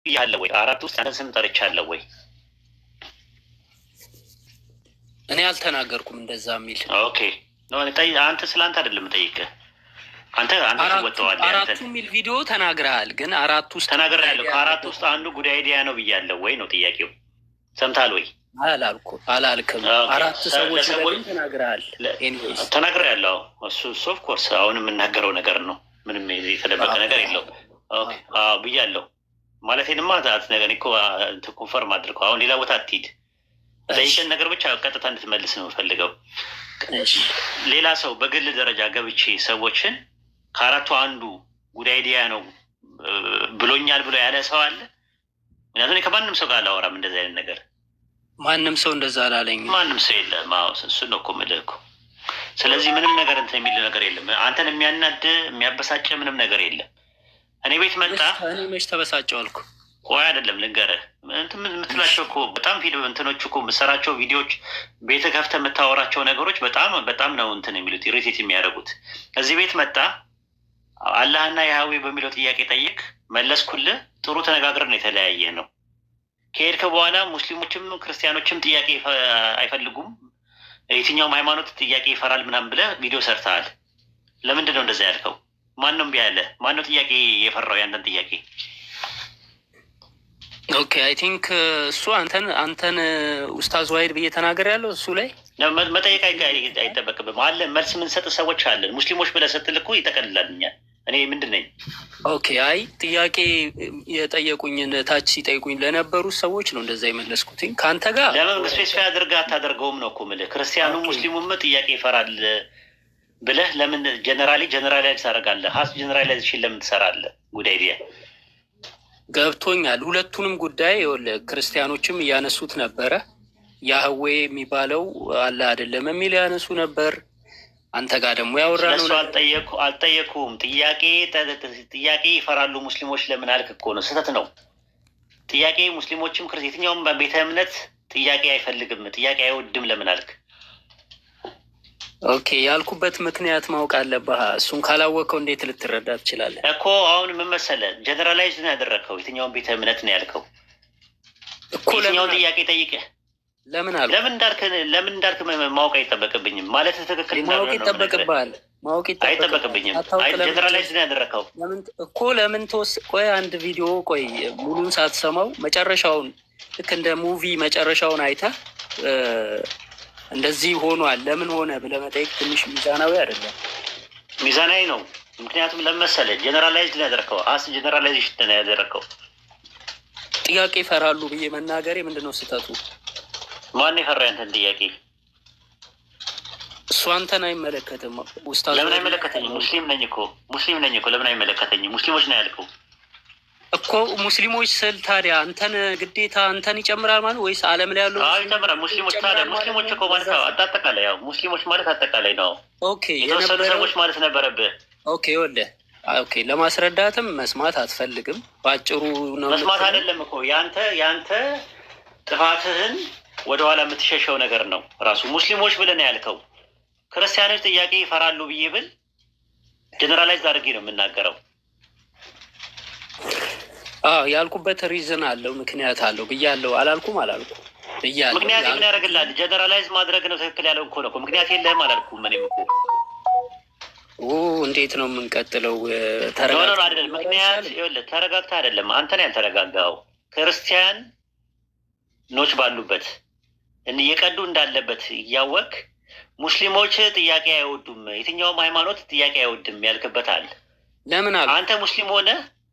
ያለ ወይ አራት ውስጥ አንተን ስም ጠርቻለሁ ወይ? እኔ አልተናገርኩም እንደዛ የሚል። ኦኬ አንተ ስለአንተ አይደለም ጠይቀህ አንተ ወጥተዋል። አራቱ የሚል ቪዲዮ ተናግረሃል፣ ግን አራት ውስጥ ተናግሬያለሁ። ከአራት ውስጥ አንዱ ጉዳይ አይዲያ ነው ብያለሁ ወይ ነው ጥያቄው። ሰምታል ወይ? አላልክም። አራት ሰዎች ተናግረሃል። ተናግሬያለሁ። እሱ ኦፍኮርስ አሁን የምናገረው ነገር ነው። ምንም የተደበቀ ነገር የለው ብያለሁ። ማለቴንማ ነገር እኮ ኮንፈርም አድርገው። አሁን ሌላ ቦታ አትሂድ። ጠይቀን ነገር ብቻ ቀጥታ እንድትመልስ ነው የምፈልገው። ሌላ ሰው በግል ደረጃ ገብቼ ሰዎችን ከአራቱ አንዱ ጉዳይ አይዲያ ነው ብሎኛል ብሎ ያለ ሰው አለ? ምክንያቱም ከማንም ሰው ጋር አላወራም እንደዚህ አይነት ነገር። ማንም ሰው እንደዛ አላለኝ። ማንም ሰው የለም። እሱ ነው እኮ የምልህ እኮ። ስለዚህ ምንም ነገር እንትን የሚል ነገር የለም። አንተን የሚያናድ የሚያበሳጭ ምንም ነገር የለም። እኔ ቤት መጣ። እኔ መች ተበሳጨው አልኩ? ቆይ አይደለም ልንገርህ፣ የምትላቸው እኮ በጣም ቪዲዮ እንትኖች እኮ የምትሰራቸው ቪዲዮዎች፣ ቤት ከፍተህ የምታወራቸው ነገሮች በጣም ነው እንትን የሚሉት ኢሪቴት የሚያደርጉት። እዚህ ቤት መጣ አላህና የሀዌ በሚለው ጥያቄ ጠይቅ፣ መለስኩልህ። ጥሩ ተነጋግረን የተለያየ ነው። ከሄድክ በኋላ ሙስሊሞችም ክርስቲያኖችም ጥያቄ አይፈልጉም፣ የትኛውም ሃይማኖት ጥያቄ ይፈራል ምናምን ብለህ ቪዲዮ ሰርተሃል። ለምንድን ነው እንደዛ ያልከው? ማንም ቢያለ ማነው ጥያቄ የፈራው ያንተን ጥያቄ? ኦኬ አይ ቲንክ እሱ አንተን ኡስታዝ ዋሂድ ብዬ ተናገር ያለው እሱ ላይ መጠየቅ አይጠበቅብም። አለ መልስ የምንሰጥ ሰዎች አለን። ሙስሊሞች ብለህ ስትል እኮ ይጠቀልላልኛል። እኔ ምንድን ነኝ? ኦኬ አይ ጥያቄ የጠየቁኝን ታች ሲጠይቁኝ ለነበሩ ሰዎች ነው እንደዛ የመለስኩትኝ። ከአንተ ጋር ለምን ስፔሲፋይ አድርገህ አታደርገውም ነው እኮ የምልህ። ክርስቲያኑ ሙስሊሙም ጥያቄ ይፈራል ብለህ ለምን ጀነራላይዝ ታደርጋለህ? ሀስ ጀነራላይዜሽን ለምን ትሰራለህ? ጉዳይ ዲያ ገብቶኛል። ሁለቱንም ጉዳይ ክርስቲያኖችም እያነሱት ነበረ። ያህዌ የሚባለው አለ አይደለም የሚል ያነሱ ነበር። አንተ ጋር ደግሞ ያወራ ነው። አልጠየኩም። ጥያቄ ይፈራሉ ሙስሊሞች ለምን አልክ እኮ ነው። ስህተት ነው ጥያቄ። ሙስሊሞችም የትኛውም ቤተ እምነት ጥያቄ አይፈልግም፣ ጥያቄ አይወድም ለምን አልክ? ኦኬ ያልኩበት ምክንያት ማወቅ አለብህ። እሱን ካላወቀው እንዴት ልትረዳ ትችላለህ እኮ? አሁን ምን መሰለህ ጀነራላይዝ ነው ያደረግከው። የትኛውን ቤተ እምነት ነው ያልከው እኮ። የትኛውን ጥያቄ ጠይቀህ ለምን አልኩ? ለምን እንዳልክ ማወቅ አይጠበቅብኝም ማለት ትክክል ማወቅ ይጠበቅብሃል። ማወቅ አይጠበቅብኝም። ጀነራላይዝ ነው ያደረግከው እኮ። ለምን ቆይ አንድ ቪዲዮ ቆይ ሙሉን ሳትሰማው መጨረሻውን ልክ እንደ ሙቪ መጨረሻውን አይተህ እንደዚህ ሆኗል ለምን ሆነ ብለህ መጠየቅ ትንሽ ሚዛናዊ አይደለም። ሚዛናዊ ነው። ምክንያቱም ለምን መሰለህ ጀነራላይዝ ነው ያደረግከው። ጀነራላይዜሽን ነው ያደረግከው። ጥያቄ ይፈራሉ ብዬ መናገሬ ምንድን ነው ስህተቱ? ማን የፈራ ያንተን ጥያቄ? እሱ አንተን አይመለከትም። ኡስታዝ ለምን አይመለከተኝም? ሙስሊም ነኝ እኮ ለምን አይመለከተኝም? ሙስሊሞች ነው ያልከው እኮ። ሙስሊሞች ስል ታዲያ ግዴታ አንተን ይጨምራል ማለት ወይስ ዓለም ላይ ያሉ ይጨምራል? ሙስሊሞች እኮ ማለት አጠቃላይ ያው ሙስሊሞች ማለት አጠቃላይ ነው። ኦኬ የተወሰኑ ሰዎች ማለት ነበረብህ። ኦኬ ኦኬ ለማስረዳትም መስማት አትፈልግም። በአጭሩ ነው መስማት አይደለም እኮ ያንተ ጥፋትህን ወደኋላ የምትሸሸው ነገር ነው። ራሱ ሙስሊሞች ብለህ ነው ያልከው። ክርስቲያኖች ጥያቄ ይፈራሉ ብዬ ብል ጀነራላይዝ አድርጌ ነው የምናገረው። ያልኩበት ሪዝን አለው፣ ምክንያት አለው ብያለሁ። አላልኩም ብያለሁ። ምክንያት ምን ያደርግልሃል? ጀነራላይዝ ማድረግ ነው ትክክል ያለው እኮ ነው። ምክንያት የለህም አላልኩም እኔም እኮ። እንዴት ነው የምንቀጥለው? ምክንያት ተረጋግተህ አይደለም አንተ ነው ያልተረጋጋኸው። ክርስቲያኖች ባሉበት እየቀዱ እንዳለበት እያወቅ ሙስሊሞች ጥያቄ አይወዱም፣ የትኛውም ሃይማኖት ጥያቄ አይወድም ያልክበታል። ለምን አንተ ሙስሊም ሆነ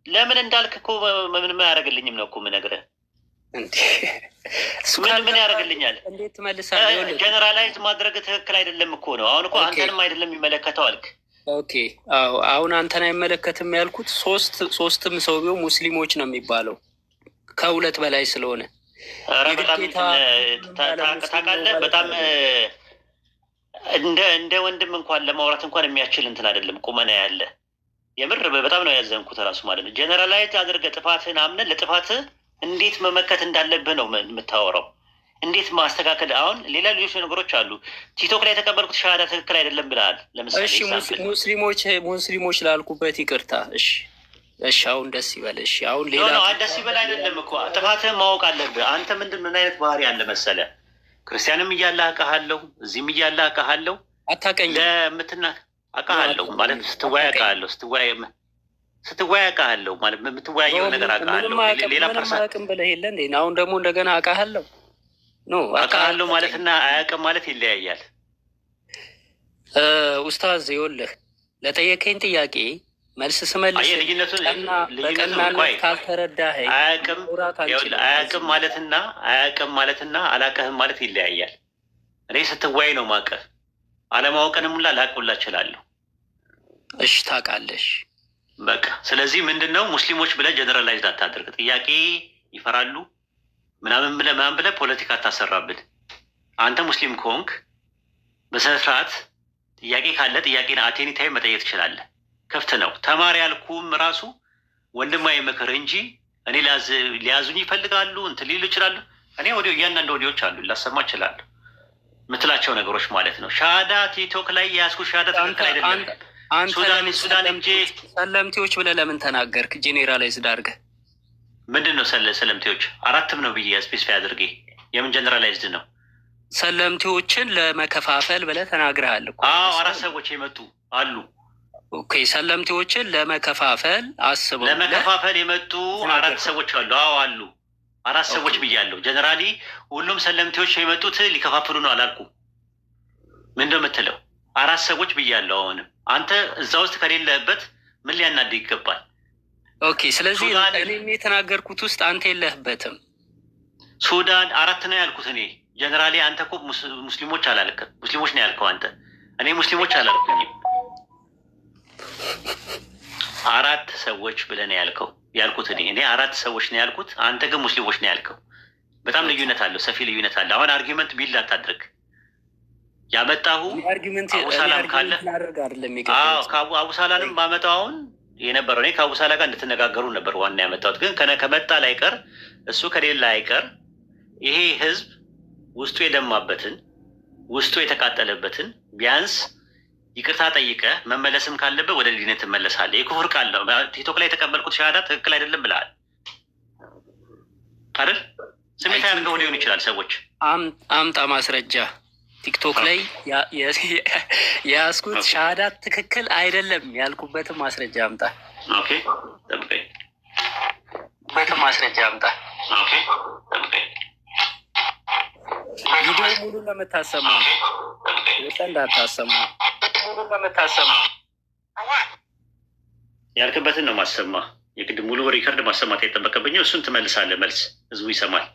ለምን እንዳልክ እኮ ምን ያደርግልኝም ነው እኮ የምነግርህ። ምን ያደርግልኛል? እንዴት ትመልሳለህ? ጀነራላይዝ ማድረግ ትክክል አይደለም እኮ ነው። አሁን እኮ አንተንም አይደለም የሚመለከተው አልክ። ኦኬ አሁን አንተን አይመለከትም ያልኩት ሶስትም ሰው ቢሆን ሙስሊሞች ነው የሚባለው ከሁለት በላይ ስለሆነ ታውቃለህ። በጣም እንደ ወንድም እንኳን ለማውራት እንኳን የሚያስችል እንትን አይደለም ቁመና ያለ። የምር በጣም ነው ያዘንኩት እራሱ ማለት ነው። ጀነራላይዝ አድርገህ ጥፋትህን አምነህ ለጥፋትህ እንዴት መመከት እንዳለብህ ነው የምታወራው። እንዴት ማስተካከል። አሁን ሌላ ሌሎች ነገሮች አሉ። ቲክቶክ ላይ የተቀበልኩት ሻሃዳ ትክክል አይደለም ብለሃል። ለምሳሌ ሙስሊሞች ላልኩበት ይቅርታ። እሺ እሺ አሁን ደስ ይበል። እሺ አሁን ሌላ ደስ ይበል አይደለም እኮ ጥፋትህን ማወቅ አለብህ። አንተ ምን አይነት ባህሪ አለ መሰለ? ክርስቲያንም እያለ አውቃሃለሁ፣ እዚህም እያለ አውቃሃለሁ። አታውቀኝም ለምትና አውቃሃለሁ ማለት ስትወያይ አውቃሃለሁ፣ ስትወያይ አውቃሃለሁ ማለት የምትወያየው ነገር አውቃሃለሁ። ሌላ ፐርሰን ብለህ የለ እንዴ? አሁን ደግሞ እንደገና አውቃሃለሁ አውቃሃለሁ ማለትና አያውቅም ማለት ይለያያል። ኡስታዝ ይኸውልህ ለጠየቀኝ ጥያቄ መልስ ስመልስ በቀናነት ካልተረዳኸኝ አያውቅም ማለትና አላውቅህም ማለት ይለያያል። እኔ ስትወያይ ነው ማውቅህ፣ አለማወቅንም ሁላ ላውቅላ እችላለሁ። እሺ ታውቃለሽ በቃ። ስለዚህ ምንድን ነው ሙስሊሞች ብለህ ጀነራላይዝ አታድርግ። ጥያቄ ይፈራሉ ምናምን ብለህ ፖለቲካ አታሰራብን። አንተ ሙስሊም ከሆንክ በስነ ስርዓት ጥያቄ ካለ ጥያቄን አቴኒ ታይም መጠየቅ ትችላለህ። ክፍት ነው። ተማሪ ያልኩም ራሱ ወንድማዊ ምክር እንጂ እኔ ሊያዙኝ ይፈልጋሉ እንትን ሊሉ ይችላሉ። እኔ እያንዳንድ ወዲዎች አሉ ላሰማ እችላለሁ የምትላቸው ነገሮች ማለት ነው። ሻሃዳ ቲክቶክ ላይ የያዝኩ ሻሃዳ ትክክል አይደለም። ሱዳን እንጂ ሰለምቴዎች ብለህ ለምን ተናገርክ? ጄኔራላይዝድ አድርገህ ምንድን ነው ሰለምቴዎች? አራትም ነው ብዬ ስፔሲፋይ አድርጌ የምን ጀነራላይዝድ ነው? ሰለምቴዎችን ለመከፋፈል ብለህ ተናግረሃል እኮ። አራት ሰዎች የመጡ አሉ። ኦኬ ሰለምቴዎችን ለመከፋፈል አስበው ለመከፋፈል የመጡ አራት ሰዎች አሉ። አሉ አራት ሰዎች ብያለሁ። ጀነራሊ ሁሉም ሰለምቴዎች የመጡት ሊከፋፍሉ ነው አላልኩም። ምንድን ነው የምትለው? አራት ሰዎች ብያለሁ። አሁንም አንተ እዛ ውስጥ ከሌለህበት ምን ሊያናድህ ይገባል? ኦኬ ስለዚህ እኔም የተናገርኩት ውስጥ አንተ የለህበትም። ሱዳን አራት ነው ያልኩት እኔ ጀነራሊ። አንተ እኮ ሙስሊሞች አላልክም። ሙስሊሞች ነው ያልከው አንተ። እኔ ሙስሊሞች አላልኩኝም። አራት ሰዎች ብለህ ነው ያልኩት እኔ አራት ሰዎች ነው ያልኩት። አንተ ግን ሙስሊሞች ነው ያልከው። በጣም ልዩነት አለው፣ ሰፊ ልዩነት አለ። አሁን አርጊመንት ቢል አታድርግ። ያመጣሁ አቡሳላም ካለ አቡሳላንም ባመጣው አሁን የነበረው እኔ ከአቡሳላ ጋር እንድትነጋገሩ ነበር ዋና ያመጣሁት። ግን ከመጣ ላይቀር እሱ ከሌላ አይቀር ይሄ ህዝብ ውስጡ የደማበትን ውስጡ የተቃጠለበትን ቢያንስ ይቅርታ ጠይቀህ መመለስም ካለብህ ወደ ዲነት ትመለሳለህ። የክፉር ቃል ነው። ቲክቶክ ላይ የተቀበልኩት ሻሃዳ ትክክል አይደለም ብለሃል አይደል? ስሜታ ያድርገው ሊሆን ይችላል። ሰዎች አምጣ ማስረጃ። ቲክቶክ ላይ የያዝኩት ሻሃዳ ትክክል አይደለም ያልኩበትን ማስረጃ አምጣ። ኦኬ ጠብቀኝ። ማስረጃ አምጣ። ኦኬ ጠብቀኝ። ቪዲዮ ሙሉ ለምታሰማ እንዳታሰማ ያልክበትን ነው ማሰማ። የግድ ሙሉ ሪከርድ ማሰማት አይጠበቅብኝም። እሱን ትመልሳለህ፣ መልስ ህዝቡ ይሰማል።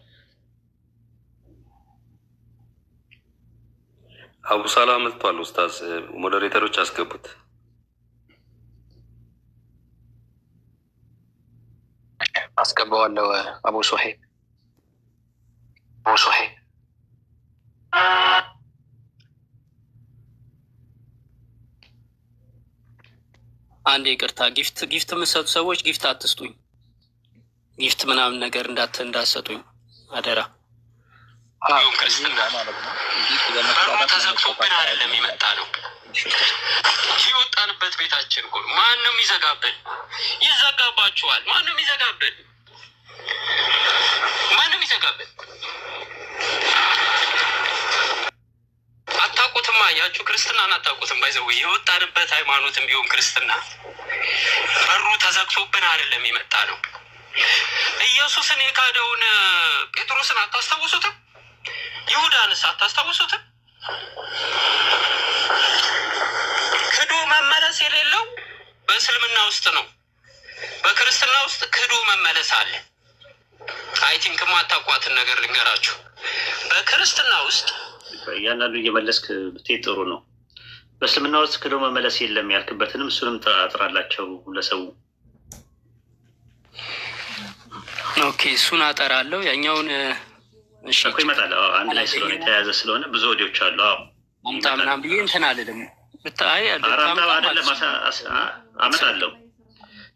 አቡሳላ መጥቷል። ኡስታዝ ሞዴሬተሮች አስገቡት። አስገባዋለሁ። አቡ ሶሄብ አንድ ይቅርታ፣ ጊፍት የምትሰጡ ሰዎች ጊፍት አትስጡኝ። ጊፍት ምናምን ነገር እንዳሰጡኝ አደራ። ከዚህ ማለት ነው ተዘግቶብን አይደለም የመጣ ነው። የወጣንበት ቤታችን እኮ ማንም ይዘጋብን? ይዘጋባችኋል። ማንም ይዘጋብን? አታውቁትም። አያችሁ፣ ክርስትናን አታውቁትም። ባይዘው የወጣንበት ሃይማኖትም ቢሆን ክርስትና በሩ ተዘግቶብን አይደለም የመጣ ነው። ኢየሱስን የካደውን ጴጥሮስን አታስታውሱትም? ይሁዳንስ አታስታውሱትም? ክዶ መመለስ የሌለው በእስልምና ውስጥ ነው። በክርስትና ውስጥ ክዶ መመለስ አለ። አይ ቲንክ ማታውቋትን ነገር ልንገራችሁ። በክርስትና ውስጥ እያንዳንዱ እየመለስክ ብትሄድ ጥሩ ነው። በእስልምና ውስጥ ክዶ መመለስ የለም ያልክበትንም እሱንም አጥራላቸው ለሰው። ኦኬ እሱን አጠራለሁ። ያኛውን እኮ ይመጣል። አንድ ላይ ስለሆነ የተያያዘ ስለሆነ ብዙ ወዲዎች አሉ። አምጣ ምናምን ብዬ እንትን አልልም። ብታይ አይደለም አመጣለሁ።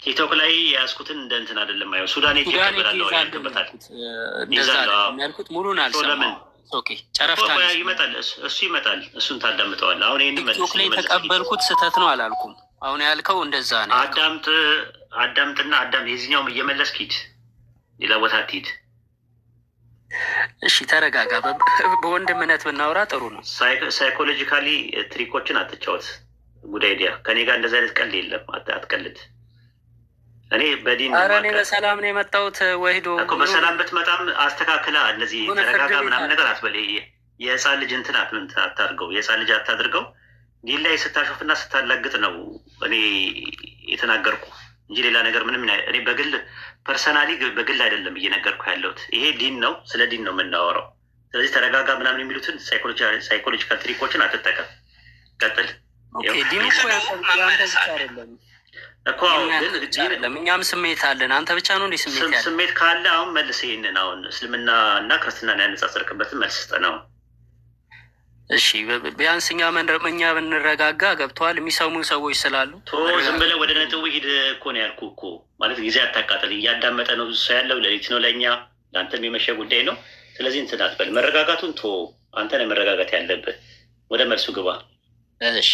ቲክቶክ ላይ የያዝኩትን እንደ እንትን አይደለም። አየው ሱዳን ይቀበላለሁ ያልክበታል። እንደዛ ያልኩት ሙሉን አልሰማም። ኦኬ ጨረፍታ ይመጣል። እሱ ይመጣል። እሱን ታዳምጠዋል። አሁን ይሄን መልስ ቲክቶክ ላይ ተቀበልኩት ስህተት ነው አላልኩም። አሁን ያልከው እንደዛ ነው። አዳምጥና አዳም የዚህኛውም እየመለስክ ሂድ፣ ሌላ ቦታ አትሂድ። እሺ ተረጋጋ። በወንድምነት ብናወራ ጥሩ ነው። ሳይኮሎጂካሊ ትሪኮችን አትጫወት። ጉድ አይዲያ። ከኔ ጋር እንደዚህ አይነት ቀልድ የለም። አትቀልድ። እኔ በዲን እኔ በሰላም ነው የመጣሁት። ወሂዶ እኮ በሰላም ብትመጣም አስተካክላ እንደዚህ ተረጋጋ ምናምን ነገር አትበል። የህፃን ልጅ እንትን አታድርገው፣ የህፃን ልጅ አታድርገው። ዲን ላይ ስታሾፍና ስታላግጥ ነው እኔ የተናገርኩ እንጂ ሌላ ነገር ምንም። እኔ በግል ፐርሰናሊ በግል አይደለም እየነገርኩ ያለሁት። ይሄ ዲን ነው፣ ስለ ዲን ነው የምናወራው። ስለዚህ ተረጋጋ ምናምን የሚሉትን ሳይኮሎጂካል ትሪኮችን አትጠቀም። ቀጥል። እኮ እኛም ስሜት አለን። አንተ ብቻ ነው እንደ ስሜት ካለ አሁን መልስ። ይሄንን አሁን እስልምና እና ክርስትናን ያነጻጸርክበትን መልስ ስጠን አሁን። እሺ ቢያንስ እኛ ብንረጋጋ ገብተዋል የሚሰሙን ሰዎች ስላሉ ዝም ብለህ ወደ ነጥቡ ሂድ እኮ ነው ያልኩህ እኮ። ማለት ጊዜ አታቃጠል። እያዳመጠ ነው ብዙ ሰው ያለው። ሌሊት ነው ለእኛ፣ ለአንተም የመሸ ጉዳይ ነው። ስለዚህ እንትን አትበል። መረጋጋቱን አንተ ነህ መረጋጋት ያለብህ። ወደ መልሱ ግባ። እሺ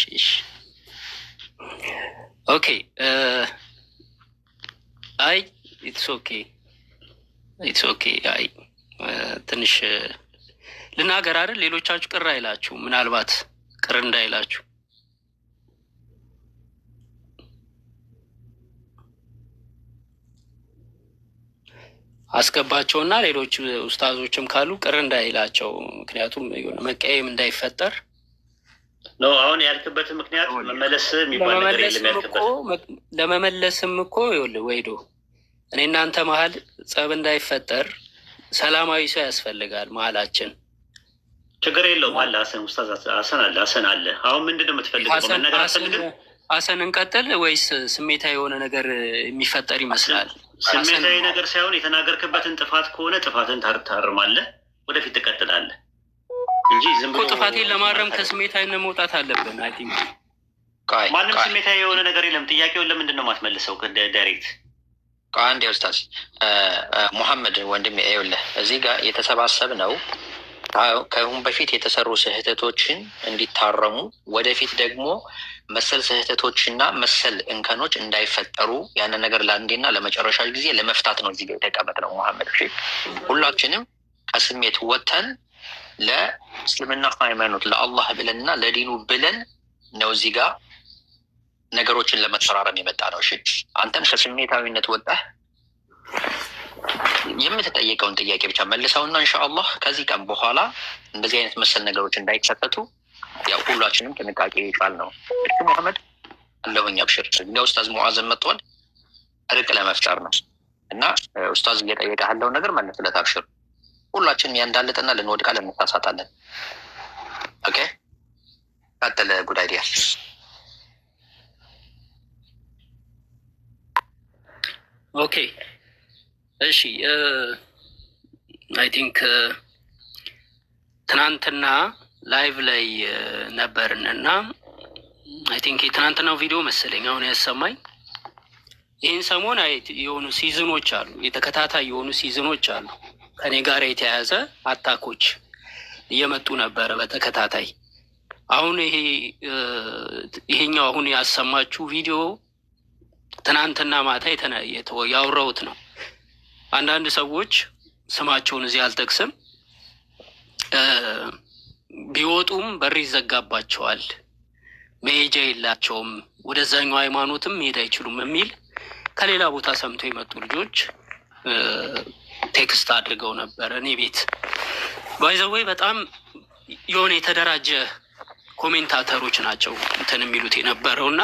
ኦኬ። አይ ኢትስ ኦኬ። አይ ትንሽ ልናገር አይደል? ሌሎቻችሁ ቅር አይላችሁ፣ ምናልባት ቅር እንዳይላችሁ አስገባቸውና ሌሎች ኡስታዞችም ካሉ ቅር እንዳይላቸው፣ ምክንያቱም የሆነ መቀየም እንዳይፈጠር ነው። አሁን ያልክበትን ምክንያት መመለስ የሚባል ነገር የለም። ያልክበት ለመመለስም እኮ ይኸውልህ ወይዶ እኔ እናንተ መሀል ጸብ እንዳይፈጠር ሰላማዊ ሰው ያስፈልጋል መሀላችን። ችግር የለውም አለ ሀሰን፣ ኡስታዝ ሀሰን አለ። አሁን ምንድን ነው የምትፈልገው? መነገር አትፈልግም? ሀሰን እንቀጥል ወይስ ስሜታዊ የሆነ ነገር የሚፈጠር ይመስላል? ስሜታዊ ነገር ሳይሆን የተናገርክበትን ጥፋት ከሆነ ጥፋትን ታርማለህ፣ ወደፊት ትቀጥላለህ እንጂ ዝም ብሎ ጥፋቴን ለማረም ከስሜታዊነት መውጣት አለብን። አይ ቲንክ ማንም ስሜታዊ የሆነ ነገር የለም። ጥያቄውን ለምንድን ነው የማትመልሰው ዳይሬክት? አንድ ኡስታዝ ሙሐመድ ወንድሜ ይኸውልህ እዚህ ጋር የተሰባሰብ ነው ከአሁን በፊት የተሰሩ ስህተቶችን እንዲታረሙ ወደፊት ደግሞ መሰል ስህተቶችና መሰል እንከኖች እንዳይፈጠሩ ያንን ነገር ለአንዴና ለመጨረሻ ጊዜ ለመፍታት ነው እዚህ ጋር የተቀመጥነው። ሙሐመድ ሁላችንም ከስሜት ወጥተን ለእስልምና ሃይማኖት ለአላህ ብለንና ለዲኑ ብለን ነው እዚህ ጋር ነገሮችን ለመፈራረም የመጣ ነው። እሺ አንተም ከስሜታዊነት ወጣህ የምትጠየቀውን ጥያቄ ብቻ መልሰውና ኢንሻአላህ ከዚህ ቀን በኋላ እንደዚህ አይነት መሰል ነገሮች እንዳይከሰቱ ያው ሁላችንም ጥንቃቄ ይሻል ነው። እሺ መሐመድ አለሁኝ አብሽር። እንግዲህ ኡስታዝ ሙአዘም መጥቷል እርቅ ለመፍጠር ነው እና ኡስታዝ እየጠየቀ ያለው ነገር መልስለት አብሽር። ሁላችንም ያንዳለጥና ልንወድቃ ልንሳሳታለን። ኦኬ ቀጥል ጉዳይ ዲያ ኦኬ እሺ አይ ቲንክ ትናንትና ላይቭ ላይ ነበርን እና አይ ቲንክ የትናንትናው ቪዲዮ መሰለኝ አሁን ያሰማኝ። ይህን ሰሞን የሆኑ ሲዝኖች አሉ፣ የተከታታይ የሆኑ ሲዝኖች አሉ። ከኔ ጋር የተያያዘ አታኮች እየመጡ ነበረ በተከታታይ። አሁን ይሄኛው አሁን ያሰማችሁ ቪዲዮ ትናንትና ማታ ያወራሁት ነው። አንዳንድ ሰዎች ስማቸውን እዚህ አልጠቅስም ቢወጡም በር ይዘጋባቸዋል፣ መሄጃ የላቸውም፣ ወደዛኛው ሃይማኖትም መሄድ አይችሉም የሚል ከሌላ ቦታ ሰምተው የመጡ ልጆች ቴክስት አድርገው ነበር እኔ ቤት። ባይዘወይ በጣም የሆነ የተደራጀ ኮሜንታተሮች ናቸው እንትን የሚሉት የነበረውና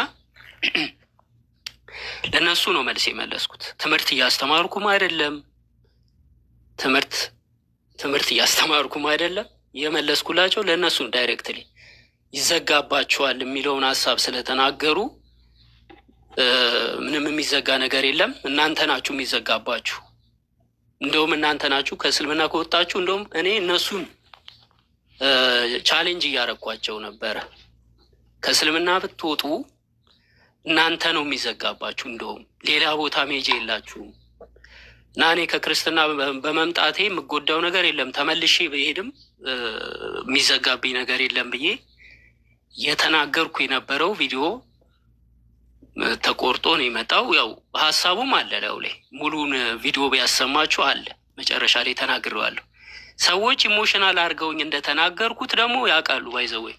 ለእነሱ ነው መልስ የመለስኩት። ትምህርት እያስተማርኩም አይደለም ትምህርት እያስተማርኩም አይደለም የመለስኩላቸው ለእነሱ ዳይሬክትሊ ይዘጋባቸዋል የሚለውን ሀሳብ ስለተናገሩ ምንም የሚዘጋ ነገር የለም፣ እናንተ ናችሁ የሚዘጋባችሁ። እንደውም እናንተ ናችሁ ከእስልምና ከወጣችሁ። እንደውም እኔ እነሱን ቻሌንጅ እያረኳቸው ነበረ። ከእስልምና ብትወጡ እናንተ ነው የሚዘጋባችሁ፣ እንደውም ሌላ ቦታ መሄጃ የላችሁም እና እኔ ከክርስትና በመምጣቴ የምጎዳው ነገር የለም፣ ተመልሼ በሄድም የሚዘጋብኝ ነገር የለም ብዬ የተናገርኩ የነበረው ቪዲዮ ተቆርጦ ነው የመጣው። ያው ሀሳቡም አለ ለው ላይ ሙሉን ቪዲዮ ቢያሰማችሁ አለ መጨረሻ ላይ ተናግሬዋለሁ። ሰዎች ኢሞሽናል አድርገውኝ እንደተናገርኩት ደግሞ ያውቃሉ፣ ባይዘወይ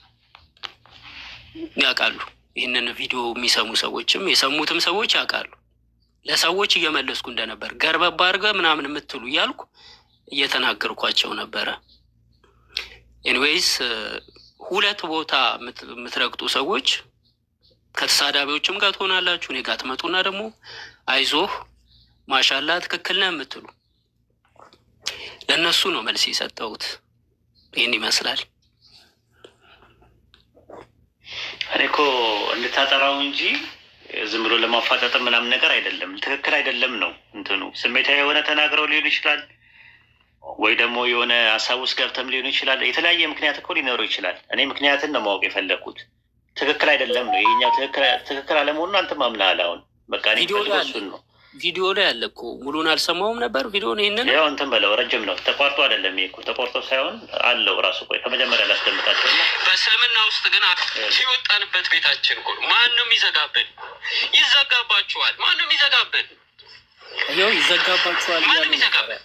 ያውቃሉ። ይህንን ቪዲዮ የሚሰሙ ሰዎችም የሰሙትም ሰዎች ያውቃሉ። ለሰዎች እየመለስኩ እንደነበር ገርበባ አድርገህ ምናምን የምትሉ እያልኩ እየተናገርኳቸው ነበረ። ኤኒዌይስ ሁለት ቦታ የምትረግጡ ሰዎች ከተሳዳቢዎችም ጋር ትሆናላችሁ። እኔ ጋር ትመጡና ደግሞ አይዞህ ማሻላ ትክክል ነህ የምትሉ ለእነሱ ነው መልስ የሰጠሁት። ይህን ይመስላል። እኔ እኮ እንድታጠራው እንጂ ዝም ብሎ ለማፋጠጥ ምናምን ነገር አይደለም። ትክክል አይደለም ነው እንትኑ። ስሜታዊ የሆነ ተናግረው ሊሆን ይችላል፣ ወይ ደግሞ የሆነ ሀሳብ ውስጥ ገብተም ሊሆን ይችላል። የተለያየ ምክንያት እኮ ሊኖረው ይችላል። እኔ ምክንያትን ነው ማወቅ የፈለግኩት። ትክክል አይደለም ነው ይሄኛው። ትክክል አለመሆኑን አንተም አምናለህ። አሁን በቃ እኔ እሱን ነው ቪዲዮ ላይ ያለ እኮ ሙሉን አልሰማውም ነበር። ቪዲዮን ይህንን ያው እንትን በለው ረጅም ነው። ተቋርጦ አይደለም ይሄ እኮ ተቆርጦ ሳይሆን አለው ራሱ። ቆይ ከመጀመሪያ ላስደምጣቸው እና በእስልምና ውስጥ ግን ሲወጣንበት ቤታችን እኮ ማንም ይዘጋብን፣ ይዘጋባችኋል። ማንም ይዘጋብን፣ ይኸው ይዘጋባችኋል። ማንም ይዘጋብን።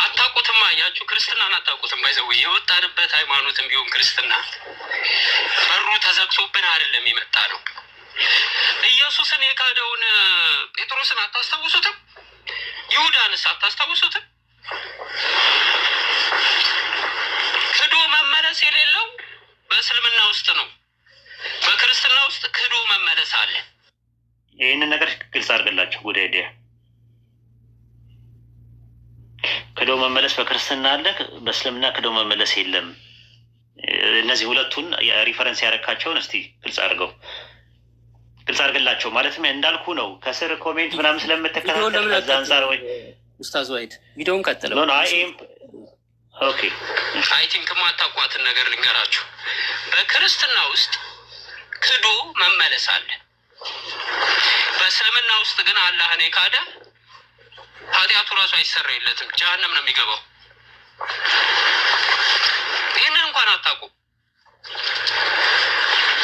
አታውቁትም። አያችሁ፣ ክርስትናን አታውቁትም። ባይዘው የወጣንበት ሃይማኖትም ቢሆን ክርስትና በሩ ተዘግቶብን አይደለም የመጣ ነው። ኢየሱስን የካደውን ጴጥሮስን አታስታውሱትም? ይሁዳንስ አታስታውሱትም? ክዶ መመለስ የሌለው በእስልምና ውስጥ ነው። በክርስትና ውስጥ ክዶ መመለስ አለ። ይህንን ነገር ግልጽ አድርግላቸው። ጉዳይ ዲያ ክዶ መመለስ በክርስትና አለ፣ በእስልምና ክዶ መመለስ የለም። እነዚህ ሁለቱን ሪፈረንስ ያረካቸውን እስቲ ግልጽ አድርግላቸው። ማለትም እንዳልኩ ነው። ከስር ኮሜንት ምናምን ስለምትከታተል ከዛ አንጻር ወይ ኡስታዝ ዋይድ ቪዲዮውን ቀጥለው ኦኬ። አይ ቲንክ ማታውቋትን ነገር ልንገራችሁ። በክርስትና ውስጥ ክዶ መመለስ አለ። በእስልምና ውስጥ ግን አላህን የካደ ኃጢአቱ ራሱ አይሰረይለትም፣ ጀሀነም ነው የሚገባው። ይህንን እንኳን አታውቁም።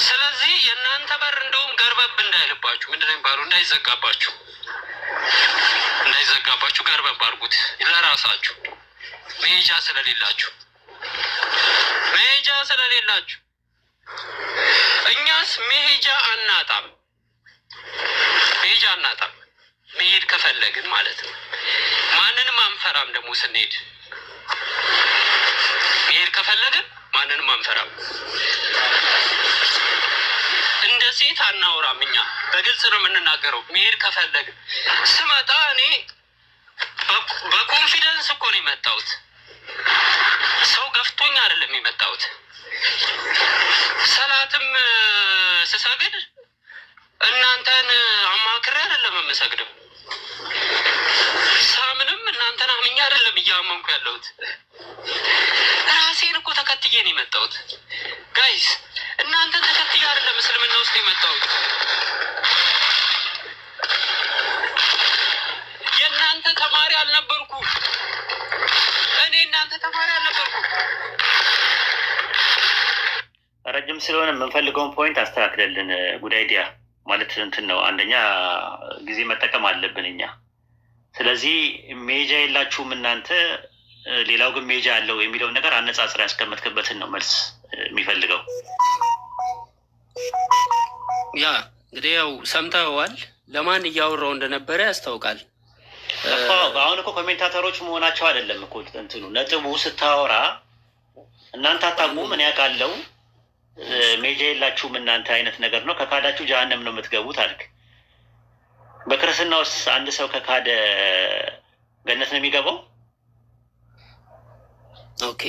ስለዚህ የእናንተ በር እንደውም ገርበብ እንዳይልባችሁ፣ ምንድን ነው የሚባለው? እንዳይዘጋባችሁ ገርበብ አድርጉት ለራሳችሁ፣ መሄጃ ስለሌላችሁ። እኛስ መሄጃ አናጣም። መሄድ ከፈለግን ማለት ነው። ማንንም አንፈራም። ደግሞ ስንሄድ መሄድ ከፈለግን ማንንም አንፈራም። እንደ ሴት አናወራም። እኛ በግልጽ ነው የምንናገረው። መሄድ ከፈለግን ስመጣ እኔ በኮንፊደንስ እኮ ነው የመጣሁት። ሰው ገፍቶኝ አይደለም የመጣሁት። ሰላትም ስሰግድ እናንተን አማክሬ አይደለም የምሰግደው። ሳምንም እናንተን አምኜ አይደለም እያመንኩ ያለሁት። ራሴን እኮ ተከትዬ ነው የመጣሁት። ጋይስ እናንተን ተከትዬ አይደለም እስልምና ውስጥ የመጣሁት። የእናንተ ተማሪ አልነበርኩም እኔ። እናንተ ተማሪ አልነበርኩም። ረጅም ስለሆነ የምንፈልገውን ፖይንት አስተካክለልን። ጉዳይ ዲያ ማለት እንትን ነው። አንደኛ ጊዜ መጠቀም አለብን እኛ። ስለዚህ ሜጃ የላችሁም እናንተ፣ ሌላው ግን ሜጃ አለው የሚለውን ነገር አነጻጽር ያስቀመጥክበትን ነው መልስ የሚፈልገው። ያ እንግዲህ ያው ሰምተዋል። ለማን እያወራው እንደነበረ ያስታውቃል። አሁን እኮ ኮሜንታተሮች መሆናቸው አይደለም እኮ እንትኑ ነጥቡ። ስታወራ እናንተ አታውቁም እኔ አውቃለሁ፣ ሜጃ የላችሁም እናንተ አይነት ነገር ነው። ከካዳችሁ ጀሀነም ነው የምትገቡት አልክ። በክርስትና ውስጥ አንድ ሰው ከካደ ገነት ነው የሚገባው? ኦኬ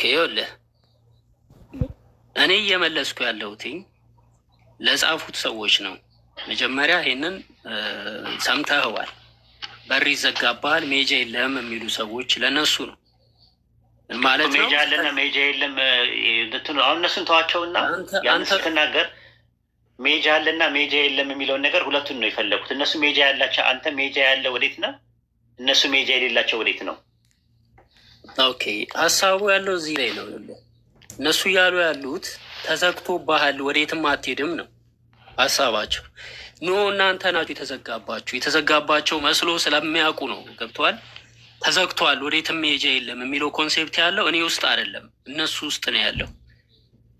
ይኸውልህ እኔ እየመለስኩ ያለሁትኝ ለጻፉት ሰዎች ነው። መጀመሪያ ይሄንን ሰምተኸዋል። በር ይዘጋባል፣ ሜጃ የለም የሚሉ ሰዎች ለነሱ ነው ማለት ነው። ሜጃ አለና ሜጃ የለም አሁን እነሱን ተዋቸውና ያን ስትናገር ሜጃ አለና ሜጃ የለም የሚለውን ነገር ሁለቱን ነው የፈለጉት። እነሱ ሜጃ ያላቸው፣ አንተ ሜጃ ያለ ወዴት ነው? እነሱ ሜጃ የሌላቸው ወዴት ነው? ኦኬ ሀሳቡ ያለው እዚህ ላይ ነው። እነሱ እያሉ ያሉት ተዘግቶብሃል ወዴትም አትሄድም ነው ሀሳባቸው። ኖ እናንተ ናችሁ የተዘጋባቸው መስሎ ስለሚያውቁ ነው። ገብተዋል። ተዘግቷል ወዴትም መሄጃ የለም የሚለው ኮንሴፕት ያለው እኔ ውስጥ አይደለም እነሱ ውስጥ ነው ያለው።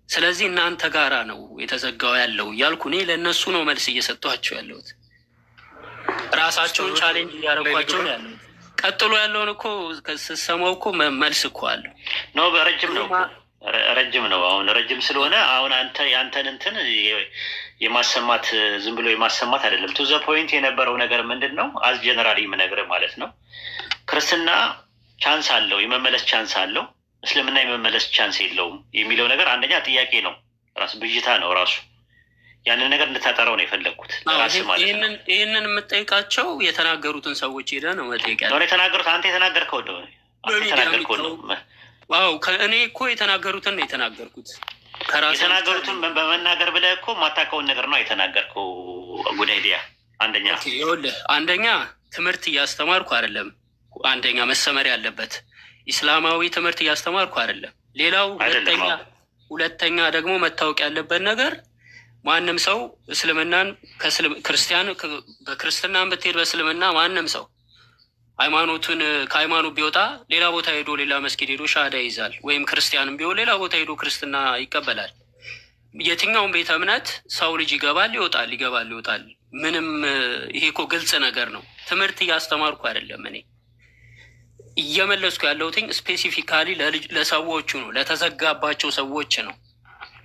ስለዚህ እናንተ ጋራ ነው የተዘጋው ያለው እያልኩ እኔ ለእነሱ ነው መልስ እየሰጧቸው ያለሁት። ራሳቸውን ቻሌንጅ እያደረጓቸው ነው ያለሁት። ቀጥሎ ያለውን እኮ ስትሰማው እኮ መልስ እኮ አለው። ኖ በረጅም ነው ረጅም ነው። አሁን ረጅም ስለሆነ አሁን አንተ ያንተን እንትን የማሰማት ዝም ብሎ የማሰማት አይደለም። ቱ ዘ ፖይንት የነበረው ነገር ምንድን ነው? አዝ ጀነራሊ የምነግርህ ማለት ነው። ክርስትና ቻንስ አለው፣ የመመለስ ቻንስ አለው። እስልምና የመመለስ ቻንስ የለውም የሚለው ነገር አንደኛ ጥያቄ ነው፣ ራሱ ብዥታ ነው። ራሱ ያንን ነገር እንድታጠራው ነው የፈለግኩት ራስ ማለት ነው። ይህንን የምጠይቃቸው የተናገሩትን ሰዎች ሄደህ ነው መጠየቅ ያለው። የተናገሩት አንተ የተናገርከው ነው ዋው እኔ እኮ የተናገሩትን ነው የተናገርኩት። የተናገሩትን በመናገር ብለህ እኮ የማታውቀውን ነገር ነው የተናገርከው። ጉዳይዲያ አንደኛ ትምህርት እያስተማርኩ አይደለም። አንደኛ መሰመር ያለበት ኢስላማዊ ትምህርት እያስተማርኩ አይደለም። ሌላው ሁለተኛ ደግሞ መታወቅ ያለበት ነገር ማንም ሰው እስልምናን ክርስቲያን በክርስትናን ብትሄድ በእስልምና ማንም ሰው ሃይማኖቱን ከሃይማኖት ቢወጣ ሌላ ቦታ ሄዶ ሌላ መስጊድ ሄዶ ሻሃዳ ይይዛል። ወይም ክርስቲያንም ቢሆን ሌላ ቦታ ሄዶ ክርስትና ይቀበላል። የትኛውን ቤተ እምነት ሰው ልጅ ይገባል ይወጣል። ምንም ይሄ እኮ ግልጽ ነገር ነው። ትምህርት እያስተማርኩ አይደለም። እኔ እየመለስኩ ያለሁትኝ ስፔሲፊካሊ ለሰዎቹ ነው፣ ለተዘጋባቸው ሰዎች ነው፣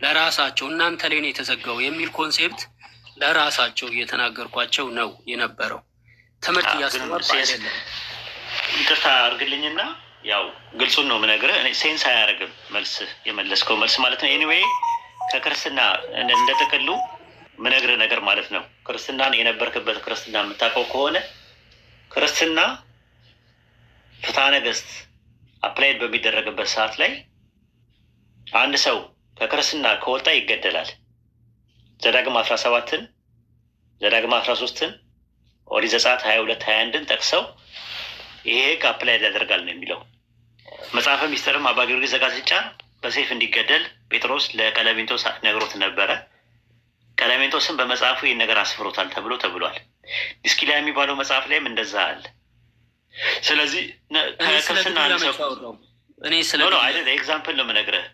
ለራሳቸው እናንተ ላይ ነው የተዘጋው የሚል ኮንሴፕት ለራሳቸው እየተናገርኳቸው ነው የነበረው። ትምህርት እያስተማርኩ አይደለም። ይቅርታ አድርግልኝና ያው ግልጹን ነው የምነግርህ። እኔ ሴንስ አያደርግም መልስ የመለስከው መልስ ማለት ነው። ኤኒዌይ ከክርስትና እንደ ጥቅሉ ምነግርህ ነገር ማለት ነው። ክርስትናን የነበርክበት ክርስትና የምታውቀው ከሆነ ክርስትና ፍትሐ ነገሥት አፕላይድ በሚደረግበት ሰዓት ላይ አንድ ሰው ከክርስትና ከወጣ ይገደላል። ዘዳግም 17ን ዘዳግም 13ን ኦሪት ዘጸአት 22 21ን ጠቅሰው ይሄ ህግ አፕላይድ ያደርጋል ነው የሚለው። መጽሐፈ ሚስጥርም አባ ጊዮርጊስ ዘጋስጫ በሰይፍ እንዲገደል ጴጥሮስ ለቀለሜንጦስ ነግሮት ነበረ። ቀለሜንጦስም በመጽሐፉ ይህን ነገር አስፍሮታል ተብሏል። ዲስኪሊያ የሚባለው መጽሐፍ ላይም እንደዛ አለ። ስለዚህ ከክርስትና አይደል ኤግዛምፕል ነው የምነግርህ።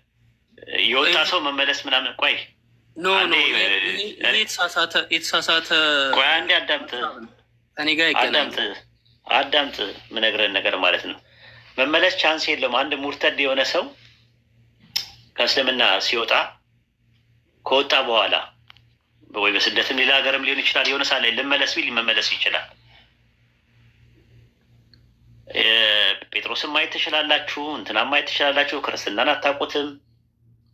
የወጣ ሰው መመለስ ምናምን ቆይ የተሳሳተ ቆይ አንዴ አዳምጥ ምነግርህን ነገር ማለት ነው። መመለስ ቻንስ የለውም። አንድ ሙርተድ የሆነ ሰው ከእስልምና ሲወጣ ከወጣ በኋላ ወይ በስደትም ሌላ ሀገርም ሊሆን ይችላል የሆነ ሳ ላይ ልመለስ ቢል መመለስ ይችላል። ጴጥሮስን ማየት ትችላላችሁ፣ እንትናን ማየት ትችላላችሁ። ክርስትናን አታውቁትም፣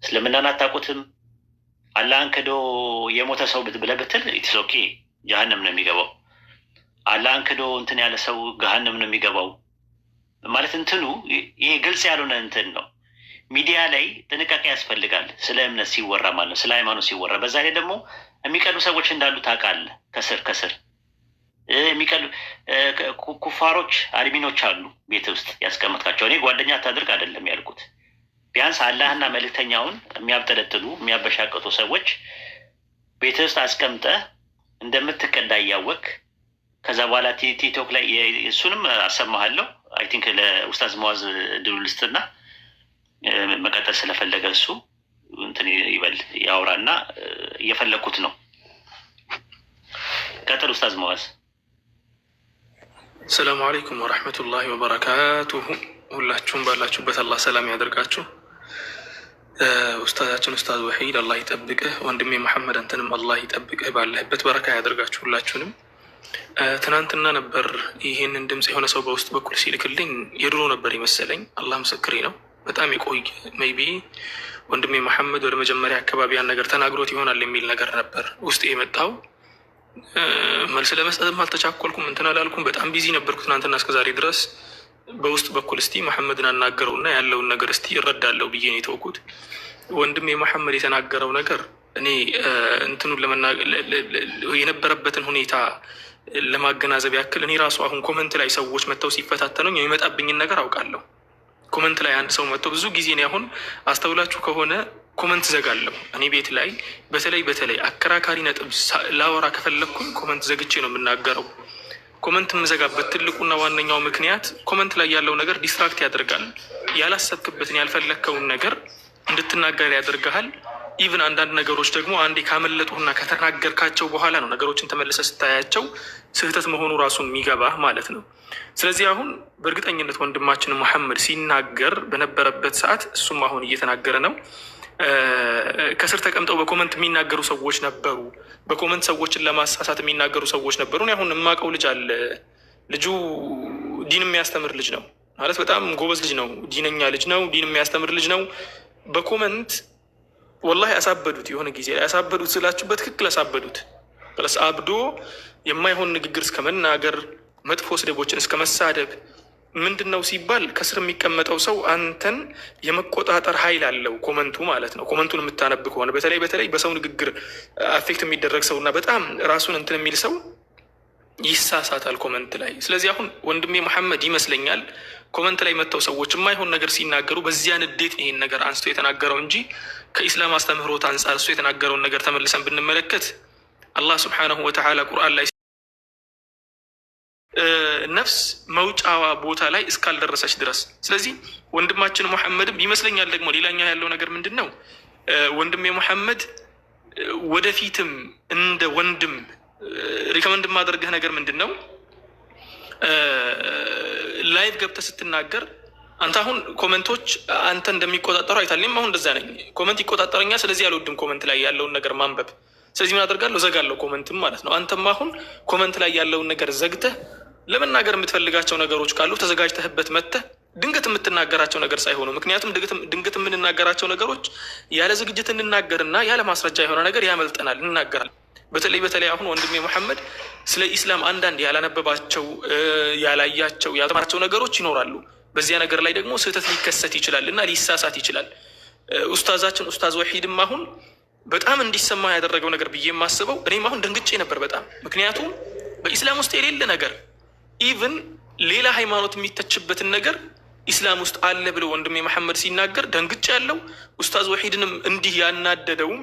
እስልምናን አታውቁትም። አላህን ክዶ የሞተ ሰው ብለህ ብትል ኢትስ ኦኬ ጀሀነም ነው የሚገባው። አላህን ክዶ እንትን ያለ ሰው ገሀነም ነው የሚገባው ማለት እንትኑ ይሄ ግልጽ ያልሆነ እንትን ነው። ሚዲያ ላይ ጥንቃቄ ያስፈልጋል ስለ እምነት ሲወራ ማለት ነው፣ ስለ ሃይማኖት ሲወራ። በዛ ላይ ደግሞ የሚቀሉ ሰዎች እንዳሉ ታውቃለህ። ከስር የሚቀሉ ኩፋሮች አድሚኖች አሉ ቤት ውስጥ ያስቀመጥካቸው። እኔ ጓደኛ አታድርግ አይደለም ያልኩት። ቢያንስ አላህና መልእክተኛውን የሚያብጠለጥሉ የሚያበሻቀጡ ሰዎች ቤት ውስጥ አስቀምጠህ እንደምትቀዳ እያወቅ ከዛ በኋላ ቲክቶክ ላይ እሱንም አሰማሃለሁ። አይ ቲንክ ለኡስታዝ መዋዝ ድሉ ልስጥና መቀጠል ስለፈለገ እሱ እንትን ይበል ያውራና እየፈለኩት ነው። ቀጥል ኡስታዝ መዋዝ። ሰላሙ አለይኩም ወረሕመቱላሂ ወበረካቱሁ። ሁላችሁም ባላችሁበት አላህ ሰላም ያደርጋችሁ። ኡስታዛችን ኡስታዝ ወሒድ አላህ ይጠብቅህ። ወንድሜ መሐመድ አንተንም አላህ ይጠብቅህ፣ ባለህበት በረካ ያደርጋችሁ ሁላችሁንም። ትናንትና ነበር ይህንን ድምፅ የሆነ ሰው በውስጥ በኩል ሲልክልኝ የድሮ ነበር ይመሰለኝ። አላህ ምስክሬ ነው። በጣም የቆየ ሜይቢ ወንድሜ መሐመድ ወደ መጀመሪያ አካባቢ ያን ነገር ተናግሮት ይሆናል የሚል ነገር ነበር ውስጥ የመጣው። መልስ ለመስጠትም አልተቻኮልኩም፣ እንትን አላልኩም። በጣም ቢዚ ነበርኩ ትናንትና እስከዛሬ ድረስ። በውስጥ በኩል እስቲ መሐመድን አናገረውና ያለውን ነገር እስቲ ይረዳለው ብዬ ነው የተወኩት። ወንድሜ መሐመድ የተናገረው ነገር እኔ እንትኑን የነበረበትን ሁኔታ ለማገናዘብ ያክል እኔ ራሱ አሁን ኮመንት ላይ ሰዎች መጥተው ሲፈታተኑኝ የሚመጣብኝን ነገር አውቃለሁ። ኮመንት ላይ አንድ ሰው መጥቶ ብዙ ጊዜ እኔ አሁን አስተውላችሁ ከሆነ ኮመንት ዘጋለሁ። እኔ ቤት ላይ በተለይ አከራካሪ ነጥብ ላወራ ከፈለግኩኝ ኮመንት ዘግቼ ነው የምናገረው። ኮመንት የምዘጋበት ትልቁና ዋነኛው ምክንያት ኮመንት ላይ ያለው ነገር ዲስትራክት ያደርጋል። ያላሰብክበትን ያልፈለግከውን ነገር እንድትናገር ያደርግሃል። ኢቭን አንዳንድ ነገሮች ደግሞ አንዴ ካመለጡና ከተናገርካቸው በኋላ ነው ነገሮችን ተመልሰ ስታያቸው ስህተት መሆኑ ራሱን የሚገባ ማለት ነው። ስለዚህ አሁን በእርግጠኝነት ወንድማችን ሙሐመድ ሲናገር በነበረበት ሰዓት እሱም አሁን እየተናገረ ነው። ከስር ተቀምጠው በኮመንት የሚናገሩ ሰዎች ነበሩ። በኮመንት ሰዎችን ለማሳሳት የሚናገሩ ሰዎች ነበሩ። አሁን የማውቀው ልጅ አለ። ልጁ ዲን የሚያስተምር ልጅ ነው ማለት በጣም ጎበዝ ልጅ ነው። ዲነኛ ልጅ ነው። ዲን የሚያስተምር ልጅ ነው። በኮመንት ወላሂ ያሳበዱት። የሆነ ጊዜ ላይ ያሳበዱት ስላችሁ በትክክል ያሳበዱት። ፕለስ አብዶ የማይሆን ንግግር እስከ መናገር፣ መጥፎ ስድቦችን እስከ መሳደብ። ምንድን ነው ሲባል ከስር የሚቀመጠው ሰው አንተን የመቆጣጠር ኃይል አለው። ኮመንቱ ማለት ነው። ኮመንቱን የምታነብ ከሆነ በተለይ በሰው ንግግር አፌክት የሚደረግ ሰው እና በጣም ራሱን እንትን የሚል ሰው ይሳሳታል ኮመንት ላይ። ስለዚህ አሁን ወንድሜ መሐመድ ይመስለኛል ኮመንት ላይ መጥተው ሰዎች የማይሆን ነገር ሲናገሩ በዚያ ንዴት ይሄን ነገር አንስቶ የተናገረው እንጂ ከኢስላም አስተምህሮት አንጻር እሱ የተናገረውን ነገር ተመልሰን ብንመለከት አላህ ስብሓነሁ ወተዓላ ቁርአን ላይ ነፍስ መውጫዋ ቦታ ላይ እስካልደረሰች ድረስ። ስለዚህ ወንድማችን ሙሐመድም ይመስለኛል ደግሞ ሌላኛው ያለው ነገር ምንድን ነው? ወንድሜ ሙሐመድ ወደፊትም እንደ ወንድም ሪከመንድ ማደርግህ ነገር ምንድን ነው? ላይቭ ገብተህ ስትናገር አንተ አሁን ኮመንቶች አንተ እንደሚቆጣጠሩ አይታል። እኔም አሁን እንደዛ ነኝ። ኮመንት ይቆጣጠረኛል። ስለዚህ አልወድም ኮመንት ላይ ያለውን ነገር ማንበብ። ስለዚህ ምን አደርጋለሁ? ዘጋለሁ ኮመንትም ማለት ነው። አንተም አሁን ኮመንት ላይ ያለውን ነገር ዘግተህ ለመናገር የምትፈልጋቸው ነገሮች ካሉ ተዘጋጅተህበት መጥተህ ድንገት የምትናገራቸው ነገር ሳይሆኑ፣ ምክንያቱም ድንገት የምንናገራቸው ነገሮች ያለ ዝግጅት እንናገርና ያለ ማስረጃ የሆነ ነገር ያመልጠናል፣ እንናገራለን። በተለይ አሁን ወንድሜ ሙሐመድ ስለ ኢስላም አንዳንድ ያላነበባቸው ያላያቸው ያልተማራቸው ነገሮች ይኖራሉ። በዚያ ነገር ላይ ደግሞ ስህተት ሊከሰት ይችላል እና ሊሳሳት ይችላል። ኡስታዛችን ኡስታዝ ወሒድም አሁን በጣም እንዲሰማ ያደረገው ነገር ብዬ የማስበው እኔም አሁን ደንግጬ ነበር በጣም። ምክንያቱም በኢስላም ውስጥ የሌለ ነገር ኢቭን ሌላ ሃይማኖት የሚተችበትን ነገር ኢስላም ውስጥ አለ ብሎ ወንድሜ መሐመድ ሲናገር ደንግጬ ያለው። ኡስታዝ ወሒድንም እንዲህ ያናደደውም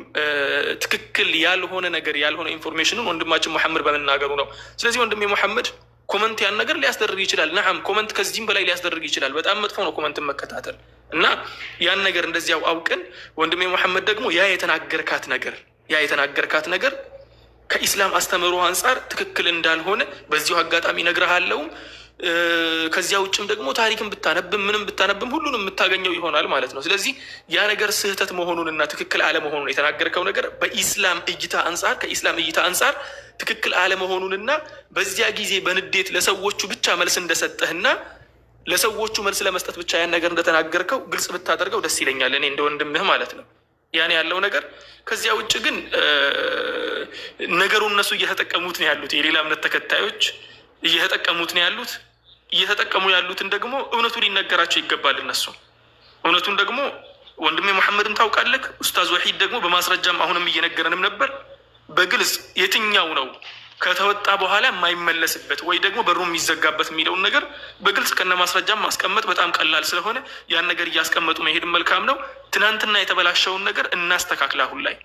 ትክክል ያልሆነ ነገር ያልሆነ ኢንፎርሜሽንን ወንድማችን መሐመድ በመናገሩ ነው። ስለዚህ ወንድሜ መሐመድ ኮመንት ያን ነገር ሊያስደርግ ይችላል። ነዓም ኮመንት ከዚህም በላይ ሊያስደርግ ይችላል። በጣም መጥፎ ነው ኮመንትን መከታተል እና ያን ነገር እንደዚያው አውቀን ወንድሜ መሐመድ ደግሞ ያ የተናገርካት ነገር ከኢስላም አስተምህሮ አንጻር ትክክል እንዳልሆነ በዚሁ አጋጣሚ ነግረሃለው። ከዚያ ውጭም ደግሞ ታሪክን ብታነብም ምንም ብታነብም ሁሉንም የምታገኘው ይሆናል ማለት ነው። ስለዚህ ያ ነገር ስህተት መሆኑንና ትክክል አለመሆኑን የተናገርከው ነገር በኢስላም እይታ አንጻር ከኢስላም እይታ አንጻር ትክክል አለመሆኑንና በዚያ ጊዜ በንዴት ለሰዎቹ ብቻ መልስ እንደሰጠህና ለሰዎቹ መልስ ለመስጠት ብቻ ያን ነገር እንደተናገርከው ግልጽ ብታደርገው ደስ ይለኛል፣ እኔ እንደ ወንድምህ ማለት ነው። ያን ያለው ነገር ከዚያ ውጭ ግን ነገሩ እነሱ እየተጠቀሙት ነው ያሉት። የሌላ እምነት ተከታዮች እየተጠቀሙት ነው ያሉት። እየተጠቀሙ ያሉትን ደግሞ እውነቱ ሊነገራቸው ይገባል። እነሱ እውነቱን ደግሞ ወንድሜ መሐመድን ታውቃለህ። ኡስታዝ ወሒድ ደግሞ በማስረጃም አሁንም እየነገረንም ነበር። በግልጽ የትኛው ነው ከተወጣ በኋላ የማይመለስበት ወይ ደግሞ በሩ የሚዘጋበት የሚለውን ነገር በግልጽ ከነ ማስረጃም ማስቀመጥ በጣም ቀላል ስለሆነ ያን ነገር እያስቀመጡ መሄድን መልካም ነው። ትናንትና የተበላሸውን ነገር እናስተካክል አሁን ላይ።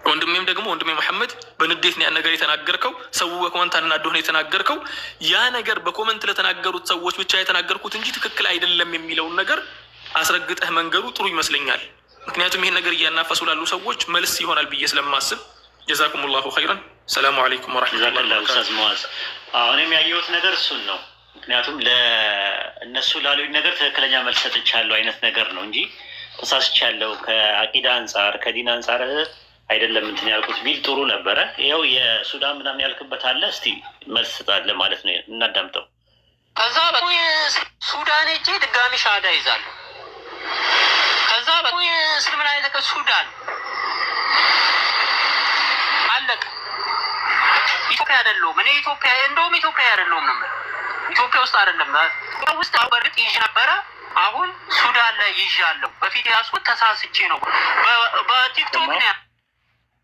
ወንድሜም ደግሞ ወንድሜ መሐመድ በንዴት ነው ያን ነገር የተናገርከው። ሰው በኮመንት አናዶህ ነው የተናገርከው። ያ ነገር በኮመንት ለተናገሩት ሰዎች ብቻ የተናገርኩት እንጂ ትክክል አይደለም የሚለውን ነገር አስረግጠህ መንገሩ ጥሩ ይመስለኛል። ምክንያቱም ይሄን ነገር እያናፈሱ ላሉ ሰዎች መልስ ይሆናል ብዬ ስለማስብ። ጀዛኩም ላሁ ኸይረን። ሰላሙ አለይኩም ወረሕመቱላሂ ወበረካቱህ። እኔም ያየሁት ነገር እሱን ነው። ምክንያቱም ለእነሱ ላሉኝ ነገር ትክክለኛ መልስ ሰጥቻለሁ አይነት ነገር ነው እንጂ ተሳስቻለሁ ከአቂዳ አንጻር ከዲን አንጻር አይደለም እንትን ያልኩት ቢል ጥሩ ነበረ። ይኸው የሱዳን ምናምን ያልክበት አለ። እስቲ መልስ ስጣለ ማለት ነው፣ እናዳምጠው። ከዛ ሱዳን ሄጄ ድጋሚ ሻሃዳ ይዛለሁ። ከዛ እስልምና የተከ ሱዳን አለቀ። ኢትዮጵያ አይደለሁም እኔ ኢትዮጵያ እንደውም ኢትዮጵያ አይደለሁም ነው ኢትዮጵያ ውስጥ አይደለም ውስጥ በርግጥ ይዤ ነበረ። አሁን ሱዳን ላይ ይዣለሁ። በፊት ያዝኩት ተሳስቼ ነው በቲክቶክ ነው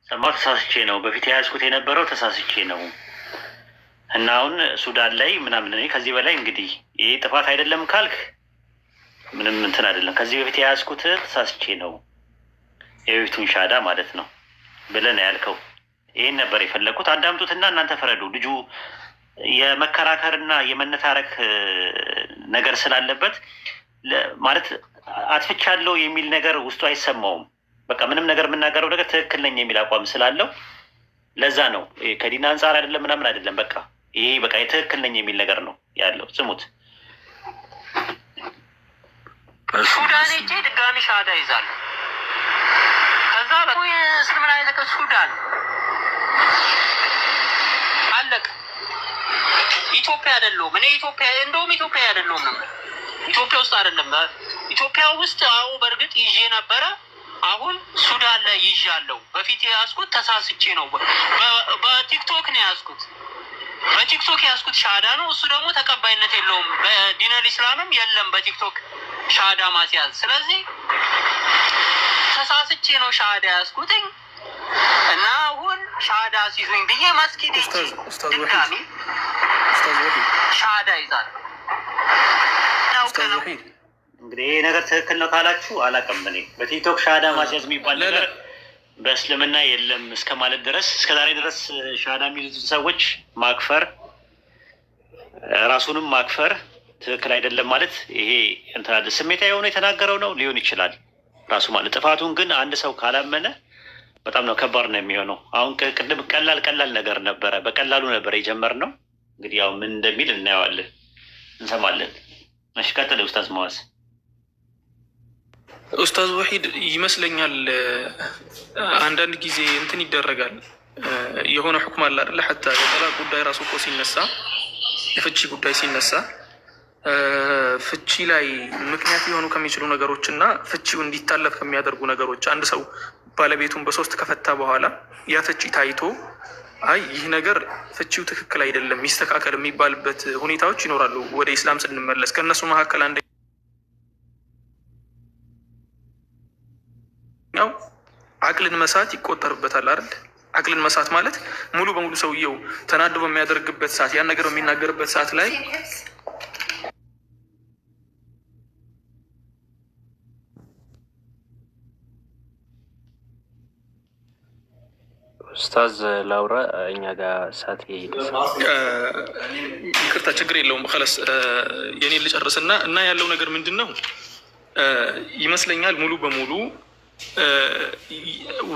ሰማሁ። ተሳስቼ ነው በፊት የያዝኩት የነበረው ተሳስቼ ነው እና አሁን ሱዳን ላይ ምናምን። እኔ ከዚህ በላይ እንግዲህ ይሄ ጥፋት አይደለም ካልክ ምንም እንትን አይደለም። ከዚህ በፊት የያዝኩት ተሳስቼ ነው የቤቱን ሻዳ ማለት ነው ብለን ያልከው ይህን ነበር የፈለግኩት። አዳምጡትና እናንተ ፈረዱ። ልጁ የመከራከርና የመነታረክ ነገር ስላለበት ማለት አጥፍቻለሁ የሚል ነገር ውስጡ አይሰማውም። በቃ ምንም ነገር የምናገረው ነገር ትክክል ነኝ የሚል አቋም ስላለው ለዛ ነው። ከዲን አንጻር አይደለም ምናምን አይደለም። በቃ ይሄ በቃ የትክክል ነኝ የሚል ነገር ነው ያለው። ስሙት። ሱዳን ሄጄ ድጋሚ ሻሃዳ ይዛለሁ። ከዛ እስልምና የተቀ ሱዳን አለቀ። ኢትዮጵያ አይደለሁም እኔ ኢትዮጵያ እንደውም ኢትዮጵያ አይደለሁም ነው። ኢትዮጵያ ውስጥ አይደለም። ኢትዮጵያ ውስጥ አዎ በእርግጥ ይዤ ነበረ። አሁን ሱዳን ላይ ይዣለሁ። በፊት የያዝኩት ተሳስቼ ነው። በቲክቶክ ነው የያዝኩት። በቲክቶክ የያዝኩት ሻሃዳ ነው። እሱ ደግሞ ተቀባይነት የለውም። በዲነል ኢስላምም የለም በቲክቶክ ሻሃዳ ማስያዝ። ስለዚህ ተሳስቼ ነው ሻሃዳ ያዝኩትኝ እና አሁን ሻሃዳ ሲዙኝ ብዬ መስጊድ ድጋሚ ሻሃዳ ይዛል። እንግዲህ ይሄ ነገር ትክክል ነው ካላችሁ አላውቅም። እኔ በቲክቶክ ሻሃዳ ማስያዝ የሚባል ነገር በእስልምና የለም እስከ ማለት ድረስ እስከ ዛሬ ድረስ ሻሃዳ የሚይዙትን ሰዎች ማክፈር ራሱንም ማክፈር ትክክል አይደለም ማለት ይሄ እንትን ስሜታዊ የሆነ የተናገረው ነው ሊሆን ይችላል ራሱ ማለት ጥፋቱን ግን አንድ ሰው ካላመነ በጣም ነው ከባድ ነው የሚሆነው። አሁን ቅድም ቀላል ነገር ነበረ፣ በቀላሉ ነበር የጀመርነው። እንግዲህ ያው ምን እንደሚል እናየዋለን፣ እንሰማለን። እሺ ቀጥል ኡስታዝ መዋዝ። ኡስታዝ ወሒድ ይመስለኛል አንዳንድ ጊዜ እንትን ይደረጋል የሆነ ሁክም አለ አይደለ? ሐታ የጠላቅ ጉዳይ ራሱ እኮ ሲነሳ የፍቺ ጉዳይ ሲነሳ ፍቺ ላይ ምክንያት የሆኑ ከሚችሉ ነገሮች እና ፍቺው እንዲታለፍ ከሚያደርጉ ነገሮች አንድ ሰው ባለቤቱን በሶስት ከፈታ በኋላ ያ ፍቺ ታይቶ አይ ይህ ነገር ፍቺው ትክክል አይደለም ይስተካከል የሚባልበት ሁኔታዎች ይኖራሉ። ወደ ኢስላም ስንመለስ ከእነሱ መካከል አንደኛው አቅልን መሳት ይቆጠርበታል አይደል? አቅልን መሳት ማለት ሙሉ በሙሉ ሰውየው ተናዶ በሚያደርግበት ሰዓት ያን ነገር በሚናገርበት ሰዓት ላይ ኡስታዝ ላውራ እኛ ጋር ሰዓት ይቅርታ ችግር የለውም። خلاص የኔ ልጨርስና እና ያለው ነገር ምንድነው ይመስለኛል ሙሉ በሙሉ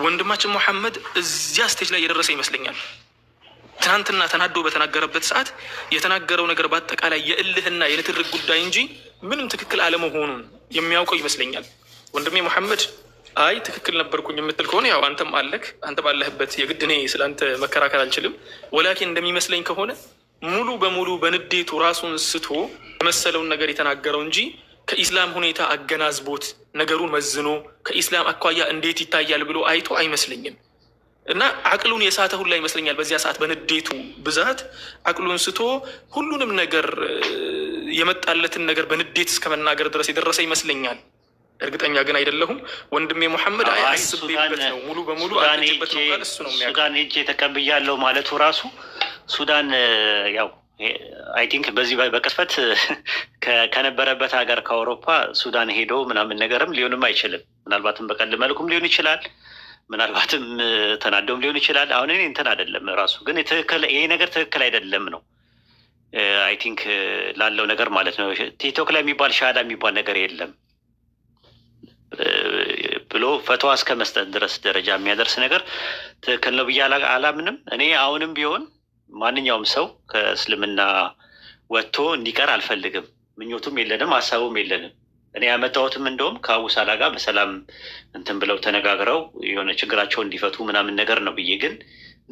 ወንድማችን መሐመድ እዚያ ስቴጅ ላይ የደረሰ ይመስለኛል። ትናንትና ተናዶ በተናገረበት ሰዓት የተናገረው ነገር በአጠቃላይ የእልህና የንትርክ ጉዳይ እንጂ ምንም ትክክል አለመሆኑን የሚያውቀው ይመስለኛል። ወንድሜ መሐመድ አይ ትክክል ነበርኩኝ የምትል ከሆነ ያው አንተም አለክ አንተ ባለህበት የግድ እኔ ስለአንተ መከራከር አልችልም። ወላኪን እንደሚመስለኝ ከሆነ ሙሉ በሙሉ በንዴቱ ራሱን ስቶ የመሰለውን ነገር የተናገረው እንጂ ከኢስላም ሁኔታ አገናዝቦት ነገሩን መዝኖ ከኢስላም አኳያ እንዴት ይታያል ብሎ አይቶ አይመስለኝም። እና አቅሉን የሳተ ሁላ ይመስለኛል። በዚያ ሰዓት በንዴቱ ብዛት አቅሉን ስቶ ሁሉንም ነገር የመጣለትን ነገር በንዴት እስከመናገር ድረስ የደረሰ ይመስለኛል። እርግጠኛ ግን አይደለሁም። ወንድሜ መሐመድ አያስብበት ነው ሙሉ በሙሉ አጥቂበት ነው ማለት እሱ ነው የሚያውቀው። ሱዳን ሄጄ ተቀብያለሁ ማለቱ ራሱ ሱዳን ያው አይ ቲንክ በዚህ በቅስፈት ከነበረበት ሀገር ከአውሮፓ ሱዳን ሄዶ ምናምን ነገርም ሊሆንም አይችልም። ምናልባትም በቀል መልኩም ሊሆን ይችላል፣ ምናልባትም ተናደውም ሊሆን ይችላል። አሁን እኔ እንትን አይደለም ራሱ ግን ይሄ ነገር ትክክል አይደለም ነው አይ ቲንክ ላለው ነገር ማለት ነው። ቲክቶክ ላይ የሚባል ሻሃዳ የሚባል ነገር የለም ብሎ ፈትዋ እስከ መስጠት ድረስ ደረጃ የሚያደርስ ነገር ትክክል ነው ብዬ አላምንም። እኔ አሁንም ቢሆን ማንኛውም ሰው ከእስልምና ወጥቶ እንዲቀር አልፈልግም። ምኞቱም የለንም፣ ሀሳቡም የለንም። እኔ ያመጣሁትም እንደውም ከአቡሳላ ጋር በሰላም እንትን ብለው ተነጋግረው የሆነ ችግራቸውን እንዲፈቱ ምናምን ነገር ነው ብዬ ግን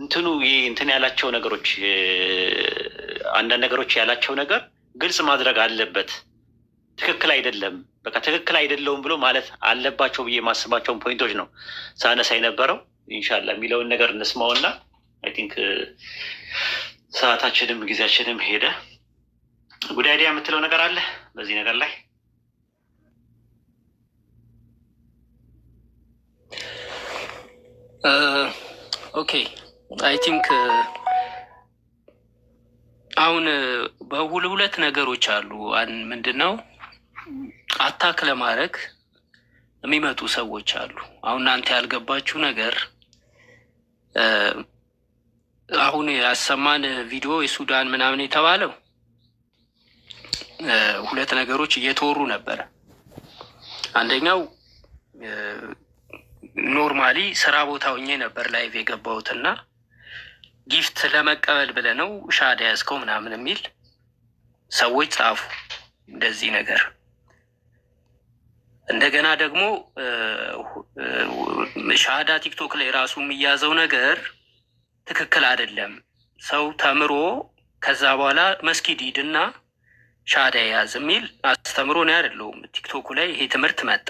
እንትን ያላቸው ነገሮች አንዳንድ ነገሮች ያላቸው ነገር ግልጽ ማድረግ አለበት። ትክክል አይደለም በቃ ትክክል አይደለውም ብሎ ማለት አለባቸው ብዬ የማስባቸውን ፖይንቶች ነው ሳነሳ የነበረው። ኢንሻላህ የሚለውን ነገር እንስማውና አይ ቲንክ ሰዓታችንም ጊዜያችንም ሄደ። ጉዳይ አይዲያ የምትለው ነገር አለ በዚህ ነገር ላይ? ኦኬ አይ ቲንክ አሁን በሁለት ነገሮች አሉ። ምንድነው አታክ ለማድረግ የሚመጡ ሰዎች አሉ። አሁን እናንተ ያልገባችሁ ነገር አሁን ያሰማን ቪዲዮ የሱዳን ምናምን የተባለው ሁለት ነገሮች እየተወሩ ነበረ። አንደኛው ኖርማሊ ስራ ቦታ ሆኜ ነበር ላይቭ የገባሁትና ጊፍት ለመቀበል ብለህ ነው ሻሃዳ ያዝከው ምናምን የሚል ሰዎች ጻፉ እንደዚህ ነገር። እንደገና ደግሞ ሻሃዳ ቲክቶክ ላይ ራሱ የሚያዘው ነገር ትክክል አይደለም። ሰው ተምሮ ከዛ በኋላ መስጊድ ሂድና ሻሃዳ ያዝ የሚል አስተምሮ ነው አይደለውም። ቲክቶኩ ላይ ይሄ ትምህርት መጣ።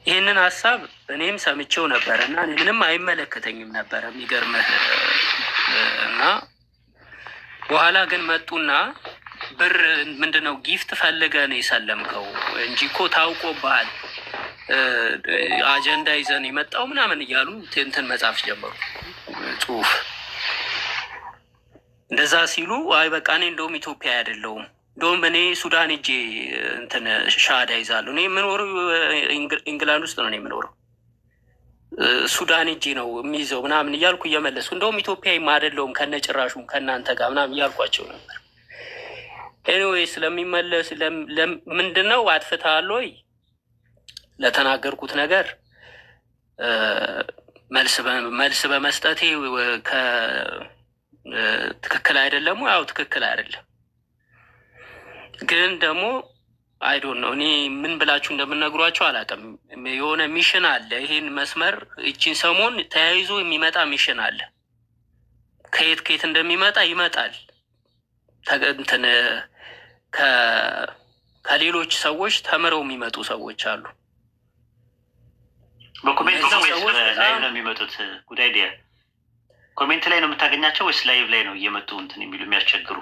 ይህንን ሀሳብ እኔም ሰምቼው ነበረ እና ምንም አይመለከተኝም ነበረ የሚገርምህ። እና በኋላ ግን መጡና ብር ምንድነው ጊፍት ፈልገህ ነው የሰለምከው እንጂ እኮ ታውቆብሃል፣ አጀንዳ ይዘን የመጣው ምናምን እያሉ እንትን መጻፍ ጀመሩ ጽሁፍ። እንደዛ ሲሉ አይ በቃ እኔ እንደውም ኢትዮጵያ አይደለሁም እንደውም እኔ ሱዳን ሄጄ እንትን ሻሃዳ ይዛለሁ። እኔ የምኖረው ኢንግላንድ ውስጥ ነው የምኖረው፣ ሱዳን ሄጄ ነው የሚይዘው ምናምን እያልኩ እየመለስኩ እንደውም ኢትዮጵያዊም አይደለሁም ከነጭራሹም ከእናንተ ጋር ምናምን እያልኳቸው ነበር። ኤኒዌይ ስለሚመለስ ምንድን ነው አጥፍተሃል ወይ ለተናገርኩት ነገር መልስ በመስጠቴ ትክክል አይደለም። ያው ትክክል አይደለም፣ ግን ደግሞ አይዶን ነው እኔ ምን ብላችሁ እንደምነግሯቸው አላውቅም። የሆነ ሚሽን አለ፣ ይሄን መስመር እቺን ሰሞን ተያይዞ የሚመጣ ሚሽን አለ። ከየት እንደሚመጣ ይመጣል። እንትን ከሌሎች ሰዎች ተምረው የሚመጡ ሰዎች አሉ። በኮሜንት ነው ወይስ ላይቭ ነው የሚመጡት? ጉዳይ ዲያ ኮሜንት ላይ ነው የምታገኛቸው ወይስ ላይቭ ላይ ነው እየመጡ እንትን የሚሉ የሚያስቸግሩ?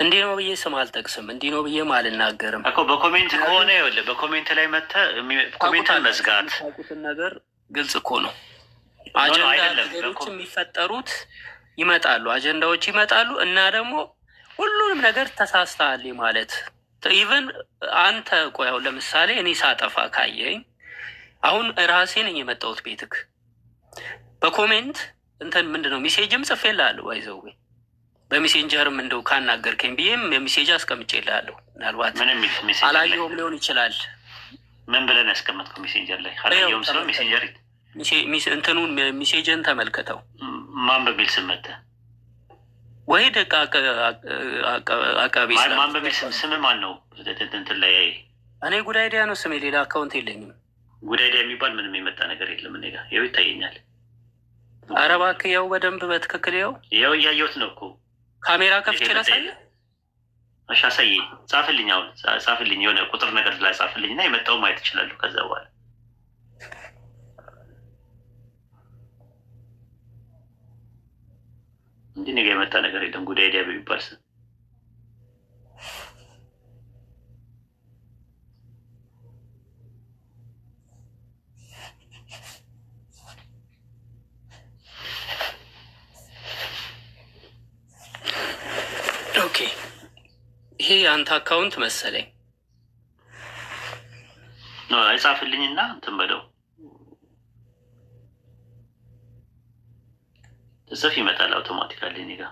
እንዲህ ነው ብዬ ስም አልጠቅስም፣ እንዲህ ነው ብዬ አልናገርም እኮ። በኮሜንት ከሆነ ይኸውልህ፣ በኮሜንት ላይ መጥተህ ኮሜንትን መዝጋት ነገር ግልጽ እኮ ነው። አጀንዳዎች የሚፈጠሩት ይመጣሉ፣ አጀንዳዎች ይመጣሉ እና ደግሞ ሁሉንም ነገር ተሳስተሃል ማለት ኢቨን አንተ ቆይ አሁን ለምሳሌ እኔ ሳጠፋ ካየኝ አሁን ራሴ ነኝ የመጣሁት ቤትክ በኮሜንት እንትን ምንድነው ሜሴጅም ጽፌልሃለሁ ባይዘው በሜሴንጀርም እንደው ካናገርከኝ ብዬም ሜሴጅ አስቀምጬልሃለሁ። ምናልባት አላየሁም ሊሆን ይችላል። ምን ብለን ያስቀመጥከው ሜሴንጀር ላይ? አላየሁም ስለው ሜሴንጀር እንትኑን ሜሴጅን ተመልከተው። ማን በሚል ስም መተህ ወይ ደቃ አቃቤ ማን በሚል ስም ማን ነው እንትን ላይ? እኔ ጉዳይ ዲያ ነው ስሜ፣ ሌላ አካውንት የለኝም። ጉዳይ ዲያ የሚባል ምንም የመጣ ነገር የለም እኔ ጋር። ይኸው ይታየኛል። ኧረ እባክህ ያው በደንብ በትክክል ያው እያየሁት ነው እኮ። ካሜራ ከፍቼ ላሳየህ? እሺ አሳየኝ። ጻፍልኝ፣ አሁን ጻፍልኝ፣ የሆነ ቁጥር ነገር ላይ ጻፍልኝ እና የመጣው ማየት ይችላሉ። ከዛ በኋላ እንጂ ነገ የመጣ ነገር የለም። ጉዳይ ዲያ በሚባል ስም ኦኬ። ይሄ የአንተ አካውንት መሰለኝ። አይጻፍልኝና እንትን በለው ጽፍ ይመጣል አውቶማቲካሊ እኔ ጋር።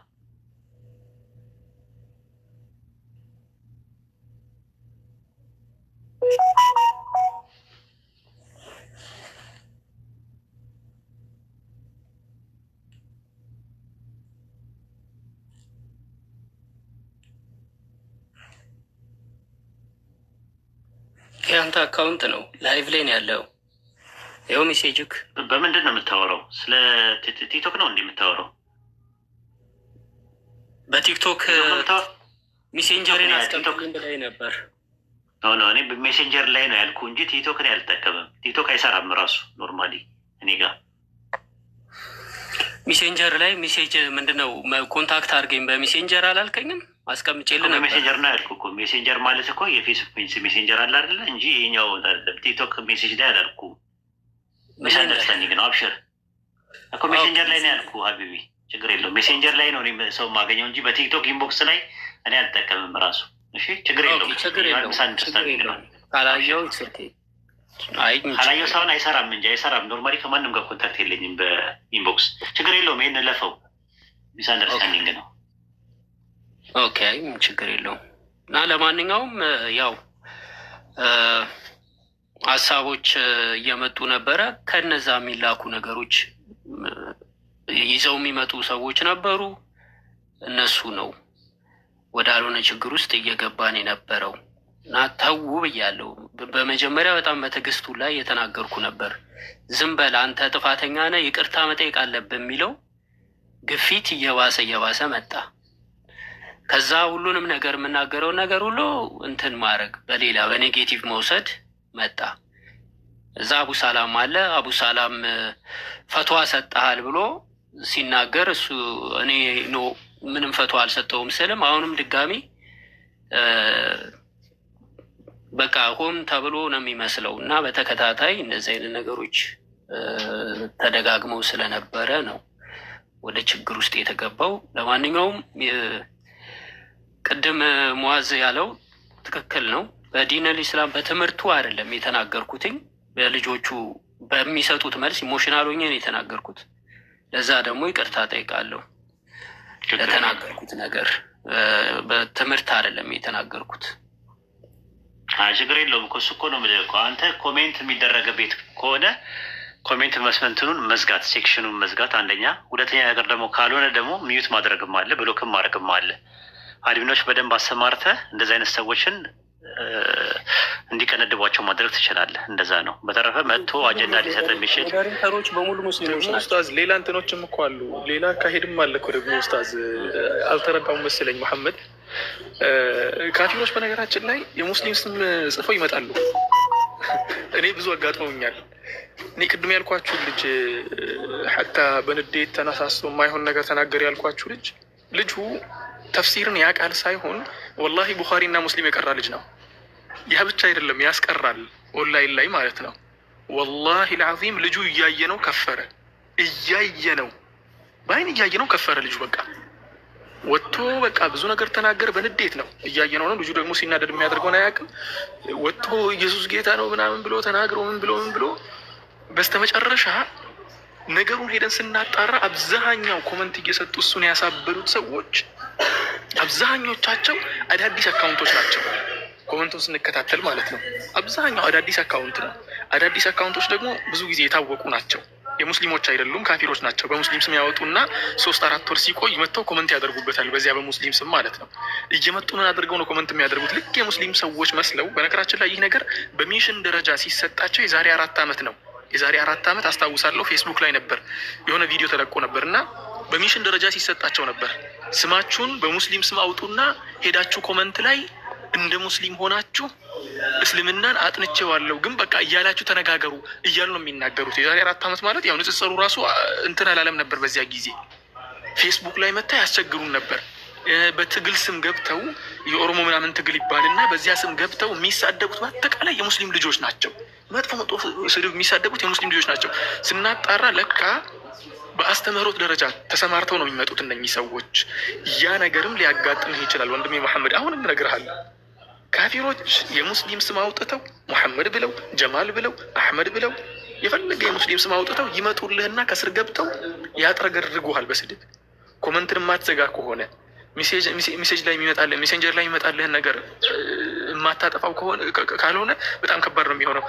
የአንተ አካውንት ነው፣ ላይቭ ላይ ነው ያለው። ይኸው ሜሴጅክ። በምንድን ነው የምታወራው? ስለ ቲክቶክ ነው እንዲህ የምታወራው? በቲክቶክ ሜሴንጀርን አስቀምጥልኝ ብላኝ ነበር። እኔ ሜሴንጀር ላይ ነው ያልኩ እንጂ ቲክቶክ ላይ አልጠቀምም። ቲክቶክ አይሰራም ራሱ ኖርማሊ እኔ ጋር። ሜሴንጀር ላይ ሜሴጅ ምንድነው ኮንታክት አድርገኝ በሜሴንጀር አላልከኝም? አስቀምጬልህ ነበር። ሜሴንጀር ነው ያልኩ እኮ። ሜሴንጀር ማለት እኮ የፌስቡክ ሜሴንጀር አለ አይደለ? እንጂ ይሄኛው ቲክቶክ ሜሴጅ ላይ አላልኩ። ሚስአንደርስታንዲንግ ነው። አብሽር እኮ ሜሴንጀር ላይ ነው ያልኩ ሀቢቢ፣ ችግር የለውም። ሜሴንጀር ላይ ነው ሰው የማገኘው እንጂ በቲክቶክ ኢንቦክስ ላይ እኔ አልጠቀምም ራሱ። እሺ ችግር የለውም። ካላየው ስልኬ ካላየው ሳይሆን አይሰራም እንጂ አይሰራም። ኖርማሊ ከማንም ጋር ኮንታክት የለኝም በኢንቦክስ። ችግር የለውም። ይሄን ለፈው ሚስ አንደርስታንዲንግ ነው። ኦኬ ችግር የለውም። እና ለማንኛውም ያው ሀሳቦች እየመጡ ነበረ። ከነዛ የሚላኩ ነገሮች ይዘው የሚመጡ ሰዎች ነበሩ። እነሱ ነው ወዳልሆነ ችግር ውስጥ እየገባን የነበረው እና ተው ብያለሁ። በመጀመሪያ በጣም በትዕግስቱ ላይ የተናገርኩ ነበር። ዝም በል አንተ ጥፋተኛ ነህ፣ ይቅርታ መጠየቅ አለብህ የሚለው ግፊት እየባሰ መጣ። ከዛ ሁሉንም ነገር የምናገረው ነገር ሁሉ እንትን ማድረግ በሌላ በኔጌቲቭ መውሰድ መጣ። እዛ አቡ ሰላም አለ። አቡ ሰላም ፈትዋ ሰጠሃል ብሎ ሲናገር እሱ እኔ ኖ ምንም ፈትዋ አልሰጠውም ስልም አሁንም ድጋሚ በቃ ሆን ተብሎ ነው የሚመስለው እና በተከታታይ እነዚህ አይነት ነገሮች ተደጋግመው ስለነበረ ነው ወደ ችግር ውስጥ የተገባው። ለማንኛውም ቅድም ሙአዝ ያለው ትክክል ነው። በዲነል ኢስላም በትምህርቱ አይደለም የተናገርኩትኝ፣ በልጆቹ በሚሰጡት መልስ ኢሞሽናል ሆኜ ነው የተናገርኩት። ለዛ ደግሞ ይቅርታ ጠይቃለሁ ለተናገርኩት ነገር። በትምህርት አይደለም የተናገርኩት። ችግር የለውም እኮ እሱ እኮ ነው የምልህ እኮ አንተ ኮሜንት የሚደረገ ቤት ከሆነ ኮሜንት መስመንትኑን መዝጋት፣ ሴክሽኑን መዝጋት አንደኛ። ሁለተኛ ነገር ደግሞ ካልሆነ ደግሞ ሚዩት ማድረግም አለ፣ ብሎክም ማድረግም አለ። አድሚኖች በደንብ አሰማርተህ እንደዚህ አይነት ሰዎችን እንዲቀነድቧቸው ማድረግ ትችላለህ። እንደዛ ነው። በተረፈ መጥቶ አጀንዳ ሊሰጥ የሚችል ዳይሬክተሮች በሙሉ ሙስሊሞች ናቸው። ኡስታዝ ሌላ እንትኖችም እኮ አሉ። ሌላ አካሄድም አለ እኮ ደግሞ ኡስታዝ አልተረዳውም መሰለኝ መሐመድ። ካፊሮች በነገራችን ላይ የሙስሊም ስም ጽፈው ይመጣሉ። እኔ ብዙ አጋጥመውኛል። እኔ ቅድም ያልኳችሁ ልጅ ሐታ በንዴት ተነሳስቶ የማይሆን ነገር ተናገር ያልኳችሁ ልጁ ተፍሲርን ያቃል ሳይሆን ወላሂ ቡኻሪ እና ሙስሊም የቀራ ልጅ ነው። ያ ብቻ አይደለም ያስቀራል፣ ኦንላይን ላይ ማለት ነው። ወላሂ ልዓዚም ልጁ እያየ ነው ከፈረ፣ እያየ ነው በአይን እያየ ነው ከፈረ። ልጁ በቃ ወጥቶ በቃ ብዙ ነገር ተናገር፣ በንዴት ነው እያየ ነው። ልጁ ደግሞ ሲናደድ የሚያደርገውን አያውቅም። ወጥቶ ኢየሱስ ጌታ ነው ምናምን ብሎ ተናግሮ ምን ብሎ በስተመጨረሻ ነገሩን ሄደን ስናጣራ አብዛኛው ኮመንት እየሰጡ እሱን ያሳበዱት ሰዎች አብዛኞቻቸው አዳዲስ አካውንቶች ናቸው። ኮመንቱን ስንከታተል ማለት ነው አብዛኛው አዳዲስ አካውንት ነው። አዳዲስ አካውንቶች ደግሞ ብዙ ጊዜ የታወቁ ናቸው። የሙስሊሞች አይደሉም፣ ካፊሮች ናቸው። በሙስሊም ስም ያወጡና 3-4 ወር ሲቆይ መጥተው ኮመንት ያደርጉበታል። በዚያ በሙስሊም ስም ማለት ነው እየመጡ ምን አድርገው ነው ኮመንት የሚያደርጉት? ልክ የሙስሊም ሰዎች መስለው። በነገራችን ላይ ይህ ነገር በሚሽን ደረጃ ሲሰጣቸው የዛሬ 4 ዓመት ነው። የዛሬ 4 ዓመት አስታውሳለሁ ፌስቡክ ላይ ነበር የሆነ ቪዲዮ ተለቆ ነበር እና በሚሽን ደረጃ ሲሰጣቸው ነበር። ስማችሁን በሙስሊም ስም አውጡና ሄዳችሁ ኮመንት ላይ እንደ ሙስሊም ሆናችሁ እስልምናን አጥንቼዋለሁ ግን በቃ እያላችሁ ተነጋገሩ እያሉ ነው የሚናገሩት። የዛሬ 4 ዓመት ማለት ያው ንጽጽሩ ራሱ እንትን አላለም ነበር። በዚያ ጊዜ ፌስቡክ ላይ መታ ያስቸግሩን ነበር። በትግል ስም ገብተው የኦሮሞ ምናምን ትግል ይባልና በዚያ ስም ገብተው የሚሳደቡት በአጠቃላይ የሙስሊም ልጆች ናቸው። መጥፎ ስድብ የሚሳደቡት የሙስሊም ልጆች ናቸው። ስናጣራ ለካ በአስተምህሮት ደረጃ ተሰማርተው ነው የሚመጡት እነኚህ ሰዎች። ያ ነገርም ሊያጋጥምህ ይችላል ወንድሜ መሐመድ። አሁንም እነግርሃለሁ ካፊሮች የሙስሊም ስም አውጥተው ሙሐመድ ብለው ጀማል ብለው አሕመድ ብለው የፈለገ የሙስሊም ስም አውጥተው ይመጡልህና ከስር ገብተው ያጥረገርጉሃል በስድብ። ኮመንትን ማትዘጋ ከሆነ ሜሴጅ ላይ የሚመጣልህ ሜሴንጀር ላይ የሚመጣልህን ነገር የማታጠፋው ካልሆነ በጣም ከባድ ነው የሚሆነው።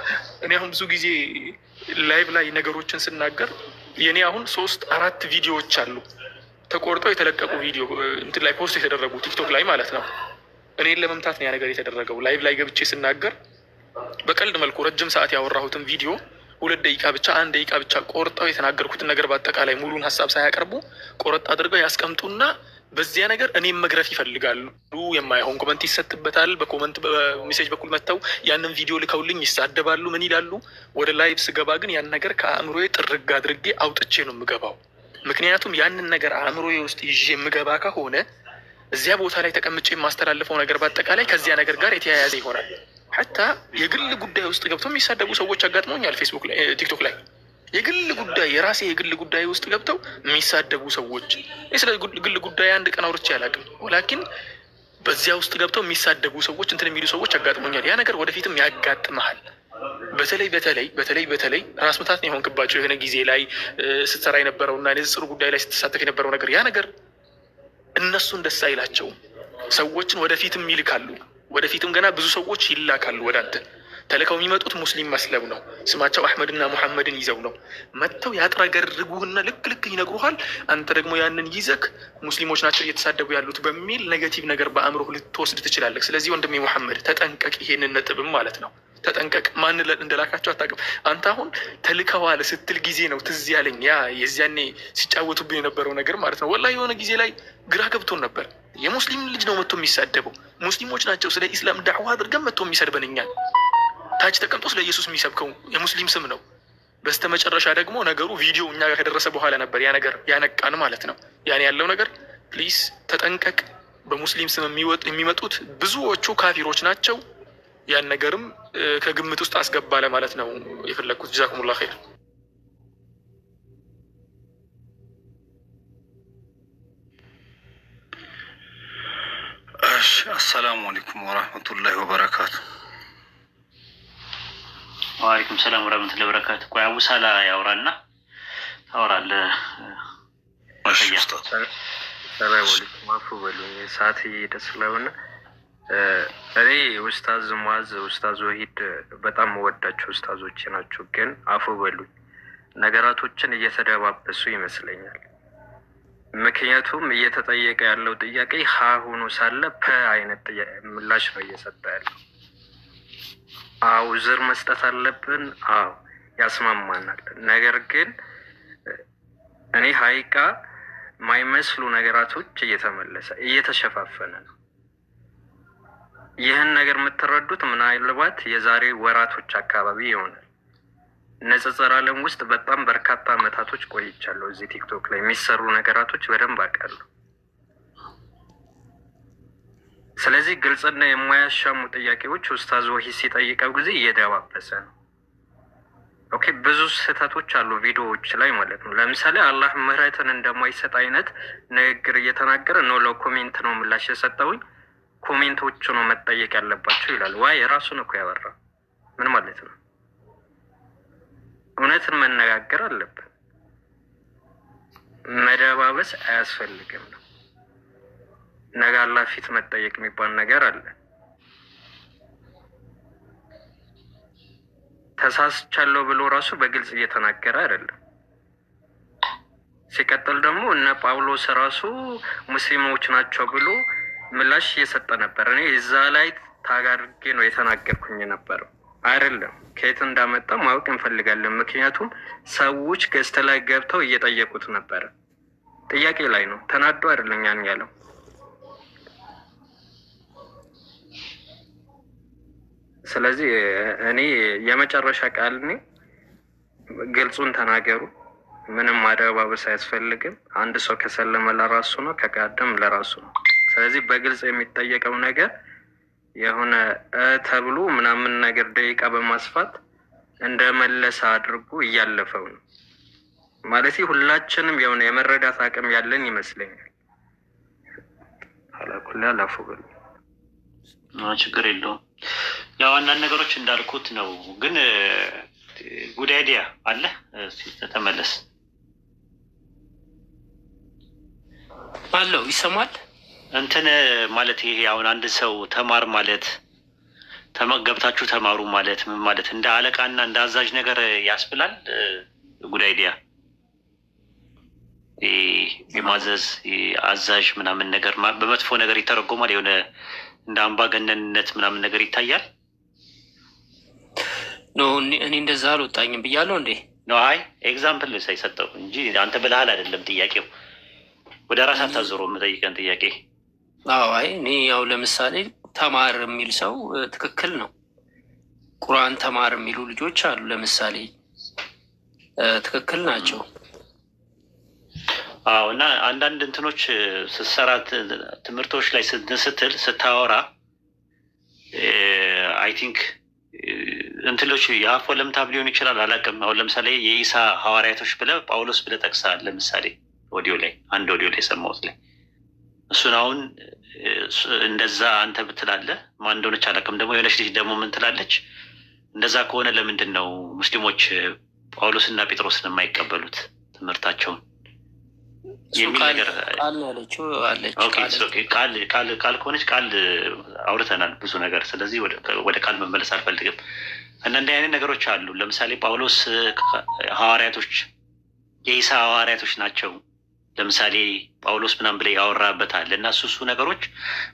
እኔ አሁን ብዙ ጊዜ ላይቭ ላይ ነገሮችን ስናገር የኔ አሁን 3-4 ቪዲዮዎች አሉ ተቆርጠው የተለቀቁ ቪዲዮ እንትን ላይ ፖስት የተደረጉ ቲክቶክ ላይ ማለት ነው። እኔን ለመምታት ነው ያ ነገር የተደረገው። ላይቭ ላይ ገብቼ ስናገር በቀልድ መልኩ ረጅም ሰዓት ያወራሁትን ቪዲዮ 2 ደቂቃ ብቻ 1 ደቂቃ ብቻ ቆርጠው የተናገርኩትን ነገር በአጠቃላይ ሙሉን ሀሳብ ሳያቀርቡ ቆረጥ አድርገው ያስቀምጡና በዚያ ነገር እኔም መግረፍ ይፈልጋሉ። የማይሆን ኮመንት ይሰጥበታል። በኮመንት በሜሴጅ በኩል መጥተው ያንን ቪዲዮ ልከውልኝ ይሳደባሉ። ምን ይላሉ? ወደ ላይቭ ስገባ ግን ያን ነገር ከአእምሮዬ ጥርግ አድርጌ አውጥቼ ነው የምገባው። ምክንያቱም ያንን ነገር አእምሮዬ ውስጥ ይዤ የምገባ ከሆነ እዚያ ቦታ ላይ ተቀምጬ የማስተላልፈው ነገር በአጠቃላይ ከዚያ ነገር ጋር የተያያዘ ይሆናል። ሐታ የግል ጉዳይ ውስጥ ገብተው የሚሳደቡ ሰዎች አጋጥመውኛል። ፌስቡክ ላይ፣ ቲክቶክ ላይ የግል ጉዳይ የራሴ የግል ጉዳይ ውስጥ ገብተው የሚሳደቡ ሰዎች። ስለ ግል ጉዳይ አንድ ቀን አውርቼ አላውቅም። ወላኪን በዚያ ውስጥ ገብተው የሚሳደቡ ሰዎች እንትን የሚሉ ሰዎች ያጋጥሞኛል። ያ ነገር ወደፊትም ያጋጥመሃል። በተለይ ራስ ምታት የሆንክባቸው የሆነ ጊዜ ላይ ስትሰራ የነበረውና ንጽጽር ጉዳይ ላይ ስትሳተፍ የነበረው ነገር ያ ነገር እነሱን ደስ አይላቸውም። ሰዎችን ወደፊትም ይልካሉ። ወደፊትም ገና ብዙ ሰዎች ይላካሉ ወደ አንተ። ተልከው የሚመጡት ሙስሊም መስለው ነው። ስማቸው አሕመድና ሙሐመድን ይዘው ነው መጥተው ያጥረገርጉህና ልክ ይነግሩሃል። አንተ ደግሞ ያንን ይዘክ ሙስሊሞች ናቸው እየተሳደቡ ያሉት በሚል ኔጋቲቭ ነገር በአእምሮህ ልትወስድ ትችላለህ። ስለዚህ ወንድሜ ሙሐመድ ተጠንቀቅ። ይሄንን ነጥብም ማለት ነው ተጠንቀቅ። ማን እንደላካቸው አታውቅም። አንተ አሁን ተልከዋል ስትል ጊዜ ነው ትዝ ያለኝ ያ የዚያኔ ሲጫወቱብን የነበረው ነገር ማለት ነው። ወላሂ የሆነ ጊዜ ላይ ግራ ገብቶን ነበር። የሙስሊም ልጅ ነው መጥቶ የሚሳደበው። ሙስሊሞች ናቸው ስለ ኢስላም ዳዕዋ አድርገን መጥቶ የሚሰድበን እኛን። ታች ተቀምጦ ስለ ኢየሱስ የሚሰብከው የሙስሊም ስም ነው። በስተመጨረሻ ደግሞ ነገሩ ቪዲዮ እኛ ጋር ከደረሰ በኋላ ነበር ያ ነገር ያነቃን ማለት ነው። ያኔ ያለው ነገር ፕሊስ ተጠንቀቅ። በሙስሊም ስም የሚመጡት ብዙዎቹ ካፊሮች ናቸው። ያን ነገርም ከግምት ውስጥ አስገባ ለማለት ነው የፈለግኩት። ጀዛኩሙላህ ኸይር። አሰላሙ አለይኩም ወራህመቱላሂ ወበረካቱ። ወአለይኩም ሰላም ወራህመቱላሂ ወበረካቱ። ቆይ አቡሳላ ያውራና ታወራለህ። እሺ ኡስታዝ። ሰላም አለይኩም። አፉ በሉኝ ሰዓት እየሄደ ስለሆነ እኔ ኡስታዝ ሙአዝ ኡስታዝ ወሂድ በጣም ወዳቸው ኡስታዞች ናቸው። ግን አፉ በሉኝ ነገራቶችን እየተደባበሱ ይመስለኛል። ምክንያቱም እየተጠየቀ ያለው ጥያቄ ሀ ሆኖ ሳለ ፐ አይነት ምላሽ ነው እየሰጠ ያለው። አው ዝር መስጠት አለብን። አው ያስማማናል። ነገር ግን እኔ ሀይቃ ማይመስሉ ነገራቶች እየተሸፋፈነ ነው። ይህን ነገር የምትረዱት ምናልባት የዛሬ ወራቶች አካባቢ ይሆናል። ንጽጽር ዓለም ውስጥ በጣም በርካታ አመታቶች ቆይቻለሁ። እዚህ ቲክቶክ ላይ የሚሰሩ ነገራቶች በደንብ አውቃለሁ። ስለዚህ ግልጽና የማያሻሙ ጥያቄዎች ኡስታዝ ወሂድ ሲጠይቀው ጊዜ እየደባበሰ ነው። ኦኬ፣ ብዙ ስህተቶች አሉ ቪዲዮዎች ላይ ማለት ነው። ለምሳሌ አላህ ምህረትን እንደማይሰጥ አይነት ንግግር እየተናገረ ነው። ለኮሜንት ነው ምላሽ የሰጠውኝ። ኮሜንቶቹ ነው መጠየቅ ያለባቸው ይላል። ዋይ የራሱን እኮ ያወራ ምን ማለት ነው? እውነትን መነጋገር አለብን። መደባበስ አያስፈልግም ነው። ነገ አላህ ፊት መጠየቅ የሚባል ነገር አለ። ተሳስቻለሁ ብሎ ራሱ በግልጽ እየተናገረ አይደለም። ሲቀጥል ደግሞ እነ ጳውሎስ ራሱ ሙስሊሞች ናቸው ብሎ ምላሽ እየሰጠ ነበር። እኔ እዛ ላይ ታጋርጌ ነው የተናገርኩኝ ነበረው አይደለም። ከየት እንዳመጣ ማወቅ እንፈልጋለን። ምክንያቱም ሰዎች ገዝተ ላይ ገብተው እየጠየቁት ነበረ። ጥያቄ ላይ ነው፣ ተናዶ አይደለም ያን ያለው። ስለዚህ እኔ የመጨረሻ ቃል እኔ ግልጹን ተናገሩ። ምንም ማደባበስ አያስፈልግም። አንድ ሰው ከሰለመ ለራሱ ነው፣ ከቃደም ለራሱ ነው። ስለዚህ በግልጽ የሚጠየቀው ነገር የሆነ ተብሎ ምናምን ነገር ደቂቃ በማስፋት እንደመለሰ አድርጎ እያለፈው ነው ማለት ሁላችንም የሆነ የመረዳት አቅም ያለን ይመስለኛል። አላኩላ ላፉብል ችግር የለውም። ያው አንዳንድ ነገሮች እንዳልኩት ነው። ግን ጉድ አይዲያ አለ። ተመለስ አለው ይሰማል። እንትን ማለት ይሄ አሁን አንድ ሰው ተማር ማለት ገብታችሁ ተማሩ ማለት ምን ማለት እንደ አለቃና እንደ አዛዥ ነገር ያስብላል። ጉድ አይዲያ የማዘዝ አዛዥ ምናምን ነገር በመጥፎ ነገር ይተረጎማል። የሆነ እንደ አምባገነንነት ምናምን ነገር ይታያል። ኖ እኔ እንደዛ አልወጣኝም ብያለሁ እንዴ? ኖ አይ ኤግዛምፕል ሳይሰጠው እንጂ አንተ ብለሃል አይደለም ጥያቄው። ወደ ራስ አታዞሮ የምጠይቀን ጥያቄ። አዎ አይ እኔ ያው ለምሳሌ ተማር የሚል ሰው ትክክል ነው። ቁርአን ተማር የሚሉ ልጆች አሉ ለምሳሌ ትክክል ናቸው። አዎ እና አንዳንድ እንትኖች ስትሰራት ትምህርቶች ላይ ስትል ስታወራ አይ ቲንክ እንትሎች የአፍ ወለምታም ሊሆን ይችላል አላውቅም። አሁን ለምሳሌ የኢሳ ሐዋርያቶች ብለህ ጳውሎስ ብለህ ጠቅሰሃል። ለምሳሌ ኦዲዮ ላይ አንድ ኦዲዮ ላይ ሰማሁት ላይ እሱን አሁን እንደዛ አንተ ብትላለህ ማን እንደሆነች አላውቅም። ደግሞ የሆነች ልጅ ደግሞ ምን ትላለች? እንደዛ ከሆነ ለምንድን ነው ሙስሊሞች ጳውሎስና ጴጥሮስን የማይቀበሉት ትምህርታቸውን የሚል ነገር ቃል ከሆነች ቃል አውርተናል ብዙ ነገር። ስለዚህ ወደ ቃል መመለስ አልፈልግም። እና እንዲህ አይነት ነገሮች አሉ። ለምሳሌ ጳውሎስ ሐዋርያቶች የኢሳ ሐዋርያቶች ናቸው። ለምሳሌ ጳውሎስ ምናምን ብለህ ያወራበት አለ እና እሱ ነገሮች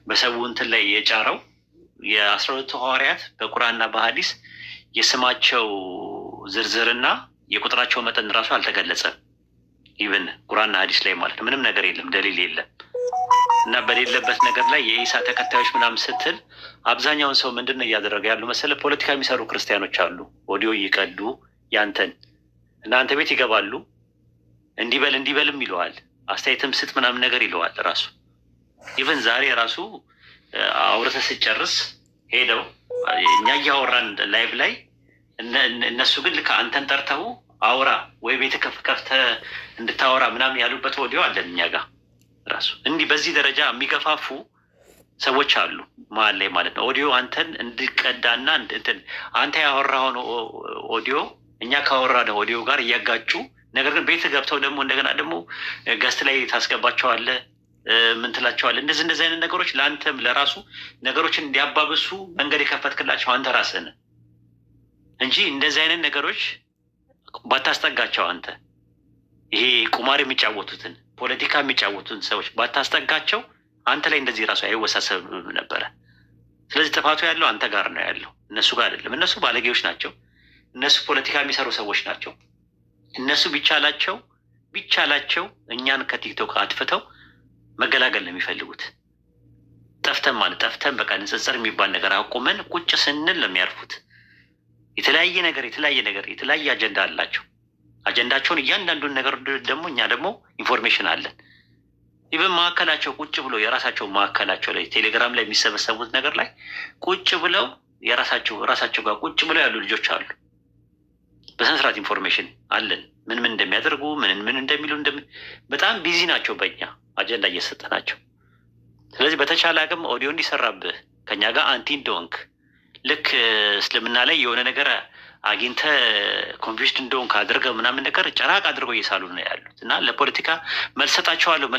በሰው እንትን ላይ የጫረው የ12ቱ ሐዋርያት በቁርአንና በሐዲስ የስማቸው ዝርዝርና የቁጥራቸው መጠን ራሱ አልተገለጸም። ኢቨን ቁርአንና ሐዲስ ላይ ማለት ምንም ነገር የለም፣ ደሊል የለም። እና በሌለበት ነገር ላይ የኢሳ ተከታዮች ምናምን ስትል አብዛኛውን ሰው ምንድን ነው እያደረገ ያሉ መሰለህ? ፖለቲካ የሚሰሩ ክርስቲያኖች አሉ። ኦዲዮ እየቀዱ ያንተን እና አንተ ቤት ይገባሉ። እንዲበልም ይለዋል፣ አስተያየትም ስጥ ምናምን ነገር ይለዋል። ራሱ ኢቨን ዛሬ ራሱ አውርተህ ስጨርስ ሄደው እኛ እያወራን ላይቭ ላይ እነሱ ግን ልክ አንተን ጠርተው አውራ ወይ ቤት ከፍተህ እንድታወራ ምናምን ያሉበት ኦዲዮ አለን እኛ ጋር ራሱ። እንዲህ በዚህ ደረጃ የሚገፋፉ ሰዎች አሉ መሀል ላይ ማለት ነው። ኦዲዮ አንተን እንድቀዳና እንትን አንተ ያወራኸውን ኦዲዮ እኛ ካወራነው ኦዲዮ ጋር እያጋጩ፣ ነገር ግን ቤት ገብተው ደግሞ እንደገና ደግሞ ገስት ላይ ታስገባቸዋለህ። ምን ትላቸዋለህ? እንደዚህ አይነት ነገሮች ለአንተም ለራሱ ነገሮችን እንዲያባብሱ መንገድ የከፈትክላቸው አንተ ራስህ ነህ እንጂ እንደዚህ አይነት ነገሮች ባታስጠጋቸው አንተ ይሄ ቁማር የሚጫወቱትን ፖለቲካ የሚጫወቱትን ሰዎች ባታስጠጋቸው አንተ ላይ እንደዚህ ራሱ አይወሳሰብም ነበረ። ስለዚህ ጥፋቱ ያለው አንተ ጋር ነው ያለው፣ እነሱ ጋር አይደለም። እነሱ ባለጌዎች ናቸው። እነሱ ፖለቲካ የሚሰሩ ሰዎች ናቸው። እነሱ ቢቻላቸው እኛን ከቲክቶክ አጥፍተው መገላገል ነው የሚፈልጉት። ጠፍተን በቃ ንጽጽር የሚባል ነገር አቁመን ቁጭ ስንል ነው የሚያርፉት። የተለያየ አጀንዳ አላቸው። አጀንዳቸውን እያንዳንዱን ነገር ደግሞ እኛ ደግሞ ኢንፎርሜሽን አለን። ኢቨን ማዕከላቸው ቁጭ ብሎ የራሳቸው ማዕከላቸው ላይ ቴሌግራም ላይ የሚሰበሰቡት ነገር ላይ ቁጭ ብለው ራሳቸው ጋር ቁጭ ብለው ያሉ ልጆች አሉ። በስነስርዓት ኢንፎርሜሽን አለን። ምን እንደሚያደርጉ ምን እንደሚሉ በጣም ቢዚ ናቸው በእኛ አጀንዳ እየሰጠናቸው። ስለዚህ በተቻለ አቅም ኦዲዮ እንዲሰራብህ ከኛ ጋር አንቲ እንደሆንክ ልክ እስልምና ላይ የሆነ ነገር አግኝተህ ኮንፊውዝድ እንደሆንክ አድርገህ ምናምን ነገር ጨራቅ አድርገው እየሳሉ ነው ያሉት። እና ለፖለቲካ መልስ ሰጣቸዋለሁ።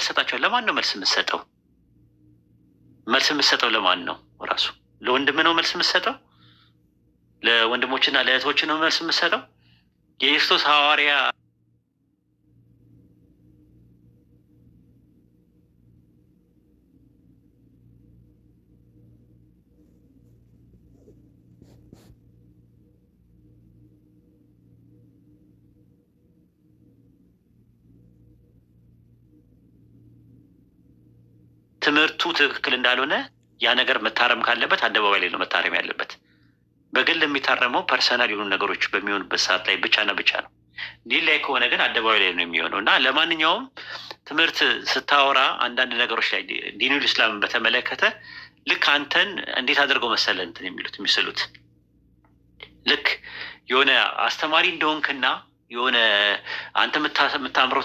ለማን ነው መልስ የምትሰጠው? ለማን ነው? ራሱ ለወንድም ነው መልስ የምትሰጠው? ለወንድሞችና ለእህቶች ነው መልስ የምትሰጠው? የክርስቶስ ሐዋርያ ትምህርቱ ትክክል እንዳልሆነ ያ ነገር መታረም ካለበት አደባባይ ላይ ነው መታረም ያለበት። በግል የሚታረመው ፐርሰናል የሆኑ ነገሮች በሚሆኑበት ሰዓት ላይ ብቻና ብቻ ነው። ዲል ላይ ከሆነ ግን አደባባይ ላይ ነው የሚሆነው። እና ለማንኛውም ትምህርት ስታወራ አንዳንድ ነገሮች ላይ ዲኑል ኢስላምን በተመለከተ ልክ አንተን እንዴት አድርገው መሰለህ እንትን የሚስሉት ልክ የሆነ አስተማሪ እንደሆንክና የሆነ አንተ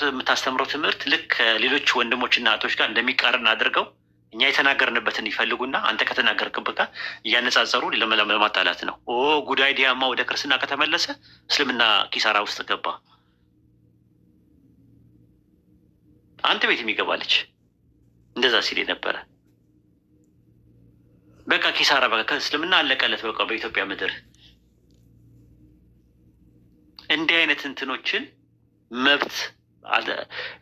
የምታስተምረው ትምህርት ልክ ሌሎች ወንድሞችና እህቶች ጋር እንደሚቃረን አድርገው እኛ የተናገርንበትን ይፈልጉና አንተ ከተናገርክበት ጋር እያነጻጸሩ ለማጣላት ነው። ጉዳይ ዲያማ ወደ ክርስትና ከተመለሰ እስልምና ኪሳራ ውስጥ ገባ። አንተ ቤት የሚገባለች እንደዛ ሲል ነበረ። በቃ ኪሳራ በቃ እስልምና አለቀለት በቃ በኢትዮጵያ ምድር። እንዲህ አይነት እንትኖችን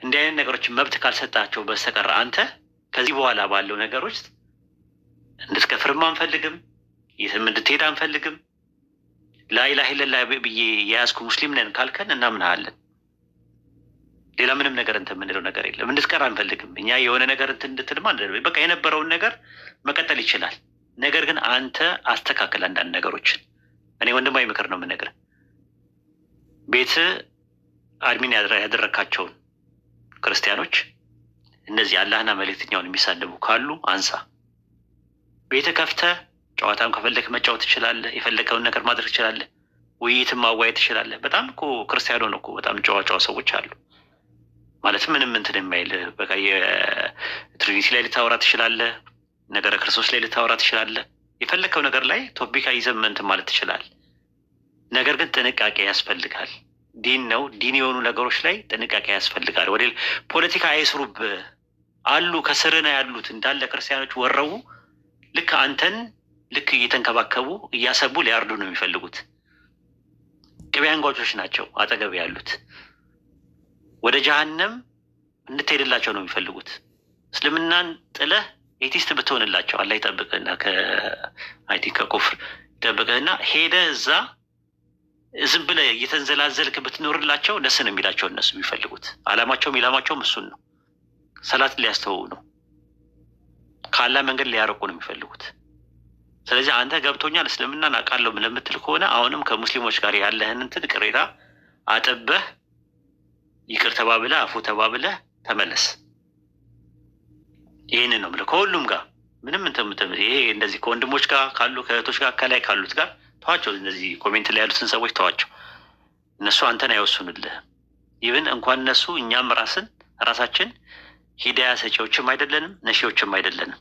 እንዲህ አይነት ነገሮችን መብት ካልሰጣቸው በስተቀር አንተ ከዚህ በኋላ ባለው ነገር ውስጥ እንድትከፍርም አንፈልግም፣ የትም እንድትሄድ አንፈልግም። ላኢላሀ ኢለላህ ብዬ የያዝኩ ሙስሊም ነን ካልከን እናምናሃለን። ሌላ ምንም ነገር እንትን የምንለው ነገር የለም። እንድትቀር አንፈልግም። እኛ የሆነ ነገር እንትን እንድትልማ በቃ የነበረውን ነገር መቀጠል ይችላል። ነገር ግን አንተ አስተካከል አንዳንድ ነገሮችን። እኔ ወንድማዊ ምክር ነው የምነግርህ። ቤት አድሚን ያደረካቸውን ክርስቲያኖች እነዚህ አላህና መልእክተኛውን የሚሳደቡ ካሉ አንሳ። ቤት ከፍተህ ጨዋታም ከፈለክ መጫወት ትችላለህ። የፈለከውን ነገር ማድረግ ትችላለህ። ውይይትም ማዋየት ትችላለህ። በጣም እኮ ክርስቲያኖ ነው እኮ በጣም ጨዋ ሰዎች አሉ። ማለትም ምንም እንትን የማይል በቃ ትሪኒቲ ላይ ልታወራ ትችላለህ። ነገረ ክርስቶስ ላይ ልታወራ ትችላለህ። የፈለግከው ነገር ላይ ቶፒካ ይዘህ እንትን ማለት ትችላለህ። ነገር ግን ጥንቃቄ ያስፈልጋል። ዲን ነው። ዲን የሆኑ ነገሮች ላይ ጥንቃቄ ያስፈልጋል። ወደ ፖለቲካ አይስሩብህ አሉ። ከስርና ያሉት እንዳለ ክርስቲያኖች ወረው ልክ አንተን ልክ እየተንከባከቡ እያሰቡ ሊያርዱ ነው የሚፈልጉት። ቅቤ አንጓቾች ናቸው አጠገብ ያሉት። ወደ ጀሃነም እንድትሄድላቸው ነው የሚፈልጉት። እስልምናን ጥለህ ኤቲስት ብትሆንላቸው አላህ ይጠብቅህና ከኩፍር ይጠብቅህና ሄደህ እዛ ዝም ብለህ እየተንዘላዘልክ ብትኖርላቸው ደስ ነው የሚላቸው። እነሱ የሚፈልጉት ኢላማቸውም እሱን ነው። ሰላት ሊያስተወው ነው። ከአላህ መንገድ ሊያርቁ ነው የሚፈልጉት። ስለዚህ አንተ ገብቶኛል እስልምናን አውቃለሁ ለምትል ከሆነ አሁንም ከሙስሊሞች ጋር ያለህን እንትን ቅሬታ አጥበህ ይቅር ተባብለህ አፉ ተባብለህ ተመለስ። ይህንን ነው የምልህ። ከሁሉም ጋር ምንም እንትን ይሄ እንደዚህ ከወንድሞች ጋር ካሉ ከእህቶች ጋር ከላይ ካሉት ጋር ተዋቸው። እነዚህ ኮሜንት ላይ ያሉትን ሰዎች ተዋቸው። እነሱ አንተን አይወስኑልህም። ይብን እንኳን እነሱ እኛም ራሳችን ሂዳያ ሰጪዎችም አይደለንም፣ ነሺዎችም አይደለንም።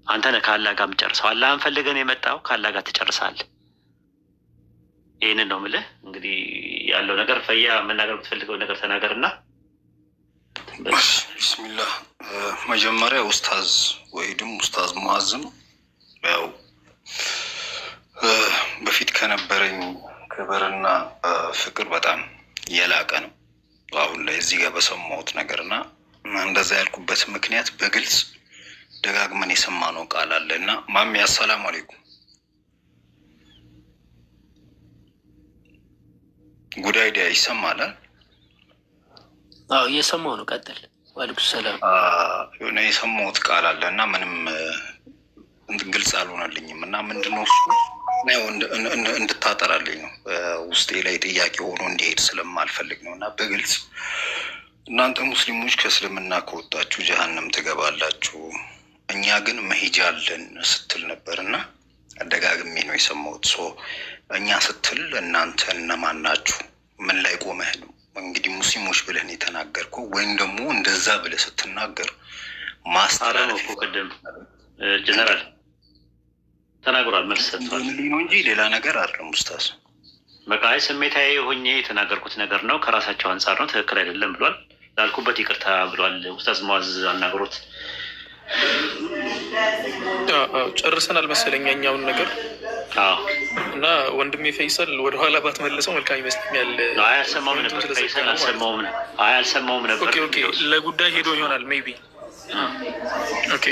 አንተ ነህ ከአላህ ጋር የምጨርሰው። አላህን ፈልገን የመጣው ከአላህ ጋር ትጨርሳለህ። ይህንን ነው የምልህ። እንግዲህ ያለው ነገር ፈያ መናገር የምትፈልገው ነገር ተናገርና። ቢስሚላህ። መጀመሪያ ኡስታዝ ወይድም ኡስታዝ ሙአዝም ያው በፊት ከነበረኝ ክብርና ፍቅር በጣም የላቀ ነው አሁን ላይ እዚህ ጋር በሰማሁት ነገርና እንደዛ ያልኩበት ምክንያት በግልጽ ደጋግመን የሰማነው ቃል አለ እና ማሚ አሰላሙ አለይኩም ጉዳይ ዲያ ይሰማል? አዎ እየሰማሁ ነው። ቀጥል። ወአለይኩም ሰላም። የሆነ የሰማሁት ቃል አለ እና ምንም ግልጽ አልሆነልኝም እና ምንድነው እሱ እንድታጠራልኝ ነው። ውስጤ ላይ ጥያቄ ሆኖ እንዲሄድ ስለማልፈልግ ነው እና በግልጽ እናንተ ሙስሊሞች ከእስልምና ከወጣችሁ ጀሃነም ትገባላችሁ፣ እኛ ግን መሄጃ አለን ስትል ነበር እና አደጋግሜ ነው የሰማሁት። እኛ ስትል እናንተ እነማን ናችሁ? ምን ላይ ቆመህ ነው? እንግዲህ ሙስሊሞች ብለህ ነው የተናገርከው ወይም ደግሞ እንደዛ ብለህ ስትናገር ማስተላለፍ ቅድም ጀነራል ተናግሯል። መልስ ሰጥቷል ነው እንጂ ሌላ ነገር አይደለም ኡስታዝ። በቃ ስሜታዊ ሆኜ የተናገርኩት ነገር ነው። ከራሳቸው አንጻር ነው፣ ትክክል አይደለም ብሏል። ላልኩበት ይቅርታ ብሏል። ኡስታዝ ሙአዝ አናግሮት ጨርሰናል መሰለኝ እኛውን ነገር እና ወንድሜ ፈይሰል ወደኋላ ባትመልሰው መልካም ይመስለኛል። አያሰማውም ነበር ፈይሰል አልሰማውም ነበር። ኦኬ ለጉዳይ ሄዶ ይሆናል ሜይ ቢ። ኦኬ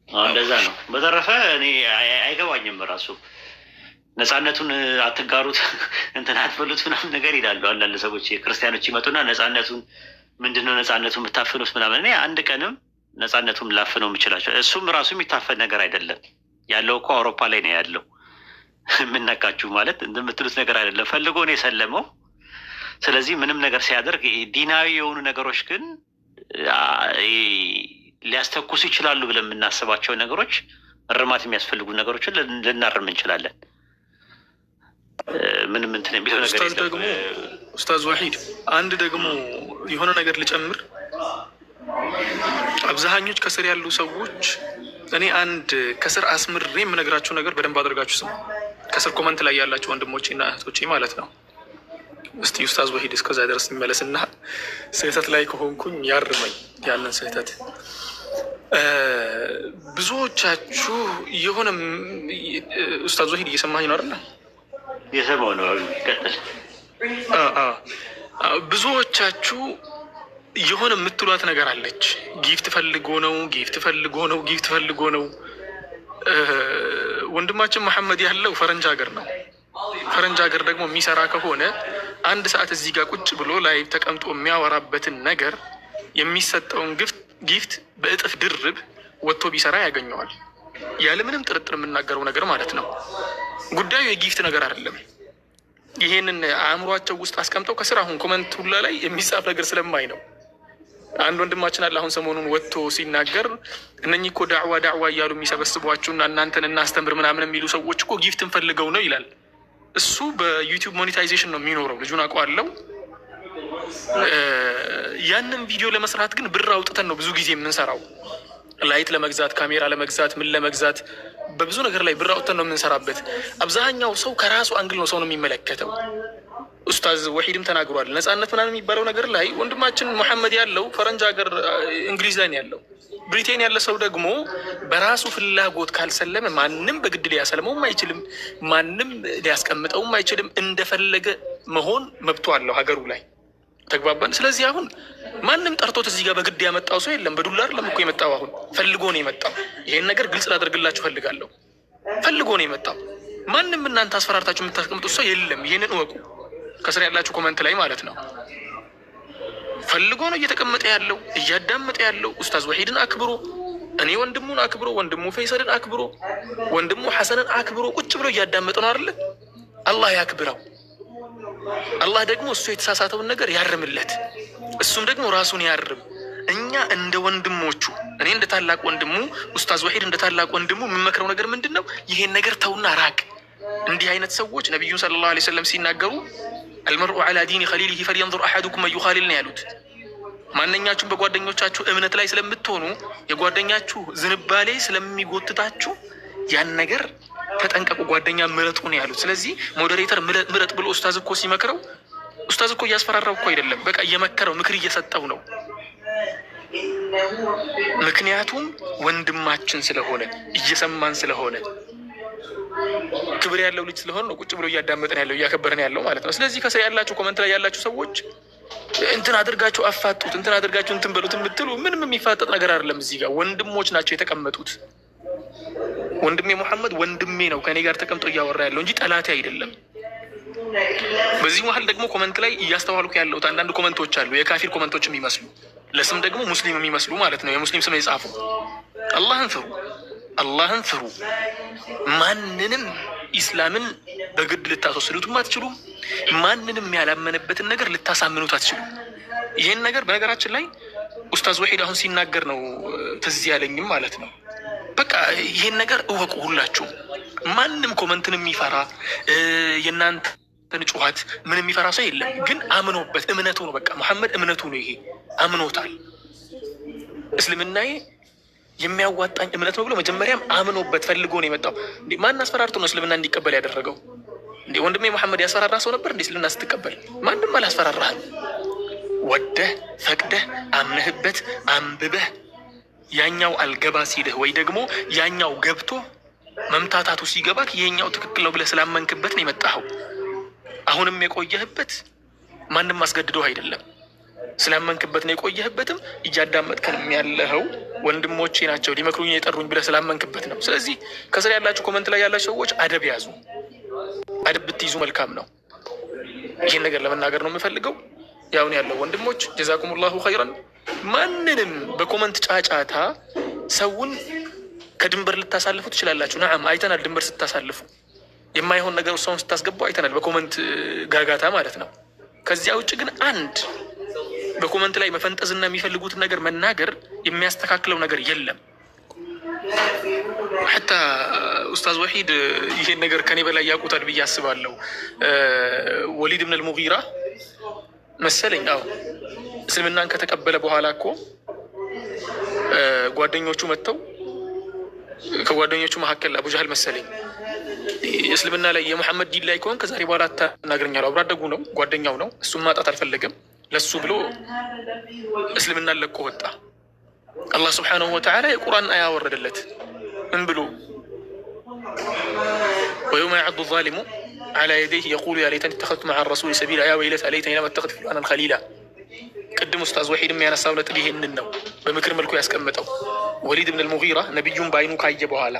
እንደዛ ነው። በተረፈ እኔ አይገባኝም ራሱ ነፃነቱን አትጋሩት እንትን አትበሉት ምናምን ነገር ይላሉ አንዳንድ ሰዎች። ክርስቲያኖች ይመጡና ነፃነቱን ምንድነው ነፃነቱን የምታፍኑት ምናምን። እኔ አንድ ቀንም ነፃነቱን ላፍነው የምችላቸው እሱም ራሱ የሚታፈን ነገር አይደለም። ያለው እኮ አውሮፓ ላይ ነው ያለው። የምነካችሁ ማለት እንደምትሉት ነገር አይደለም። ፈልጎ ነው የሰለመው። ስለዚህ ምንም ነገር ሲያደርግ ዲናዊ የሆኑ ነገሮች ግን ሊያስተኩሱ ይችላሉ ብለን የምናስባቸው ነገሮች እርማት የሚያስፈልጉ ነገሮችን ልናርም እንችላለን። ምንም እንትን የሚለው ነገር ደግሞ ኡስታዝ ወሒድ አንድ ደግሞ የሆነ ነገር ልጨምር። አብዛኞች ከስር ያሉ ሰዎች እኔ አንድ ከስር አስምሬ የምነግራችሁ ነገር በደንብ አድርጋችሁ ስሙ። ከስር ኮመንት ላይ ያላችሁ ወንድሞቼ እና እህቶቼ ማለት ነው። እስቲ ኡስታዝ ወሒድ እስከዛ ድረስ ይመለስና ስህተት ላይ ከሆንኩኝ ያርመኝ ያንን ስህተት። ብዙዎቻችሁ የሆነ ኡስታዝ ወሒድ እየሰማኝ ነው አይደል? እየሰማሁ ነው። ይቀጥል። ብዙዎቻችሁ የሆነ የምትሏት ነገር አለች። ጊፍት ፈልጎ ነው፣ ጊፍት ፈልጎ ነው፣ ጊፍት ፈልጎ ነው። ወንድማችን መሐመድ ያለው ፈረንጅ ሀገር ነው። ፈረንጅ ሀገር ደግሞ የሚሰራ ከሆነ አንድ ሰዓት እዚህ ጋር ቁጭ ብሎ ላይ ተቀምጦ የሚያወራበትን ነገር የሚሰጠውን ጊፍት በእጥፍ ድርብ ወጥቶ ቢሰራ ያገኘዋል። ያለምንም ጥርጥር የምናገረው ነገር ማለት ነው። ጉዳዩ የጊፍት ነገር አይደለም። ይሄንን አእምሯቸው ውስጥ አስቀምጠው ከስራ አሁን ኮመንት ሁላ ላይ የሚጻፍ ነገር ስለማይ ነው። አንድ ወንድማችን አለ አሁን ሰሞኑን ወጥቶ ሲናገር እነኚህ እኮ ዳዕዋ እያሉ የሚሰበስቧችሁና እናንተን እናስተምር ምናምን የሚሉ ሰዎች እኮ ጊፍትን ፈልገው ነው ይላል። እሱ በዩቲዩብ ሞኔታይዜሽን ነው የሚኖረው። ልጁን አውቀዋለሁ። ያንን ቪዲዮ ለመስራት ግን ብር አውጥተን ነው ብዙ ጊዜ የምንሰራው። ላይት ለመግዛት፣ ካሜራ ለመግዛት፣ ምን ለመግዛት በብዙ ነገር ላይ ብር አውጥተን ነው የምንሰራበት። አብዛኛው ሰው ከራሱ አንግል ነው ሰው ነው የሚመለከተው። ኡስታዝ ወሒድም ተናግሯል። ነጻነት ምናምን የሚባለው ነገር ላይ ወንድማችን ሙሐመድ ያለው ፈረንጅ ሀገር እንግሊዝ ላይ ነው ያለው። ብሪቴን ያለ ሰው ደግሞ በራሱ ፍላጎት ካልሰለመ ማንም በግድ ሊያሰልመውም አይችልም፣ ማንም ሊያስቀምጠውም አይችልም። እንደፈለገ መሆን መብቶ አለው ሀገሩ ላይ። ተግባባን። ስለዚህ አሁን ማንም ጠርቶት እዚህ ጋር በግድ ያመጣው ሰው የለም። በዱላር ለምኮ የመጣው አሁን ፈልጎ ነው የመጣው። ይሄን ነገር ግልጽ ላደርግላችሁ ፈልጋለሁ። ፈልጎ ነው የመጣው። ማንም እናንተ አስፈራርታችሁ የምታስቀምጡት ሰው የለም። ይሄንን እወቁ። ከስር ያላችሁ ኮመንት ላይ ማለት ነው። ፈልጎ ነው እየተቀመጠ ያለው እያዳመጠ ያለው። ኡስታዝ ወሒድን አክብሮ፣ እኔ ወንድሙን አክብሮ፣ ወንድሙ ፈይሰልን አክብሮ፣ ወንድሙ ሐሰንን አክብሮ ቁጭ ብሎ እያዳመጠ ነው አይደል? አላህ ያክብረው። አላህ ደግሞ እሱ የተሳሳተውን ነገር ያርምለት፣ እሱም ደግሞ ራሱን ያርም። እኛ እንደ ወንድሞቹ፣ እኔ እንደ ታላቅ ወንድሙ፣ ኡስታዝ ወሒድ እንደ ታላቅ ወንድሙ የምመክረው ነገር ምንድን ነው? ይሄን ነገር ተውና ራቅ። እንዲህ አይነት ሰዎች ነቢዩ ሰለላሁ ዐለይሂ ወሰለም ሲናገሩ አልመርኡ ዐላ ዲኒ ኸሊሊሂ ፈልየንዙር አሐዱኩም መን ዩኻሊል ነው ያሉት። ማንኛችሁም በጓደኞቻችሁ እምነት ላይ ስለምትሆኑ የጓደኛችሁ ዝንባሌ ስለሚጎትታችሁ ያን ነገር ተጠንቀቁ፣ ጓደኛ ምረጡ ነው ያሉት። ስለዚህ ሞዴሬተር ምረጥ ብሎ ኡስታዝ እኮ ሲመክረው፣ ኡስታዝ እኮ እያስፈራራው እኮ አይደለም፣ በቃ እየመከረው ምክር እየሰጠው ነው። ምክንያቱም ወንድማችን ስለሆነ እየሰማን ስለሆነ ክብር ያለው ልጅ ስለሆነ ነው ቁጭ ብሎ እያዳመጠን ያለው እያከበረን ያለው ማለት ነው። ስለዚህ ከስር ያላችሁ ኮመንት ላይ ያላችሁ ሰዎች እንትን አድርጋችሁ አፋጡት፣ እንትን አድርጋችሁ እንትን በሉት የምትሉ ምንም የሚፋጠጥ ነገር አይደለም። እዚህ ጋር ወንድሞች ናቸው የተቀመጡት። ወንድሜ ሙሐመድ ወንድሜ ነው ከኔ ጋር ተቀምጦ እያወራ ያለው እንጂ ጠላቴ አይደለም። በዚህ መሀል ደግሞ ኮመንት ላይ እያስተዋልኩ ያለሁት አንዳንድ ኮመንቶች አሉ፣ የካፊር ኮመንቶች የሚመስሉ ለስም ደግሞ ሙስሊም የሚመስሉ ማለት ነው። የሙስሊም ስም የጻፉ አላህን ፍሩ፣ አላህን ፍሩ። ማንንም ኢስላምን በግድ ልታስወስዱትም አትችሉም። ማንንም ያላመነበትን ነገር ልታሳምኑት አትችሉም። ይህን ነገር በነገራችን ላይ ኡስታዝ ወሒድ አሁን ሲናገር ነው ትዝ ያለኝም ማለት ነው። በቃ ይህን ነገር እወቁ ሁላችሁም። ማንም ኮመንትን የሚፈራ የእናንተን ጩኸት ምን የሚፈራ ሰው የለም። ግን አምኖበት እምነቱ ነው። በቃ መሐመድ እምነቱ ነው። ይሄ አምኖታል። እስልምናዬ የሚያዋጣኝ እምነት ነው ብሎ መጀመሪያም አምኖበት ፈልጎ ነው የመጣው። እንዴ ማን አስፈራርቶ ነው እስልምና እንዲቀበል ያደረገው? እንዴ ወንድሜ መሐመድ ያስፈራራ ሰው ነበር እንዴ እስልምና ስትቀበል? ማንም አላስፈራራህም። ወደህ ፈቅደህ አምነህበት አንብበህ ያኛው አልገባ ሲልህ ወይ ደግሞ ያኛው ገብቶ መምታታቱ ሲገባክ ይሄኛው ትክክል ነው ብለህ ስላመንክበት ነው የመጣኸው። አሁንም የቆየህበት ማንም አስገድዶህ አይደለም፣ ስላመንክበት ነው የቆየህበትም እያዳመጥከንም ያለኸው ወንድሞቼ ናቸው ሊመክሩኝ የጠሩኝ ብለህ ስላመንክበት ነው። ስለዚህ ከስር ያላችሁ ኮመንት ላይ ያላችሁ ሰዎች አደብ ያዙ። አደብ ብትይዙ መልካም ነው። ይህን ነገር ለመናገር ነው የምፈልገው። ያውን ያለው ወንድሞች ጀዛኩሙላሁ ኸይረን። ማንንም በኮመንት ጫጫታ ሰውን ከድንበር ልታሳልፉ ትችላላችሁ። ነዓም አይተናል፣ ድንበር ስታሳልፉ የማይሆን ነገር ሰውን ስታስገቡ አይተናል፣ በኮመንት ጋጋታ ማለት ነው። ከዚያ ውጭ ግን አንድ በኮመንት ላይ መፈንጠዝና የሚፈልጉትን ነገር መናገር የሚያስተካክለው ነገር የለም። ሐታ ኡስታዝ ወሒድ ይሄን ነገር ከኔ በላይ ያውቁታል ብዬ አስባለሁ። ወሊድ ብን አልሙጊራ መሰለኝ፣ አዎ እስልምናን ከተቀበለ በኋላ እኮ ጓደኞቹ መጥተው ከጓደኞቹ መካከል አቡ ጃህል መሰለኝ እስልምና ላይ የሙሐመድ ዲን ላይ ከሆን ከዛሬ በኋላ አታናግረኛለሁ። አብሮ አደጉ ነው፣ ጓደኛው ነው። እሱም ማጣት አልፈለገም። ለሱ ብሎ እስልምናን ለቆ ወጣ። አላህ ስብሓነሁ ወተዓላ የቁርአን አያ ወረደለት። ምን ብሎ ወየውመ የዐዱ ዛሊሙ ዐላ የደይህ የቁሉ ያ ለይተኒ ኢተኸዝቱ መዐ ረሱሊ ሰቢላ ያ ወይለተ ለይተኒ ለም አተኺዝ ፉላነን ኸሊላ። ቅድም ኡስታዝ ወሒድ የሚያነሳው ነጥብ ይሄንን ነው በምክር መልኩ ያስቀምጠው። ወሊድ ብን አልሙጊራ ነቢዩን በአይኑ ካየ በኋላ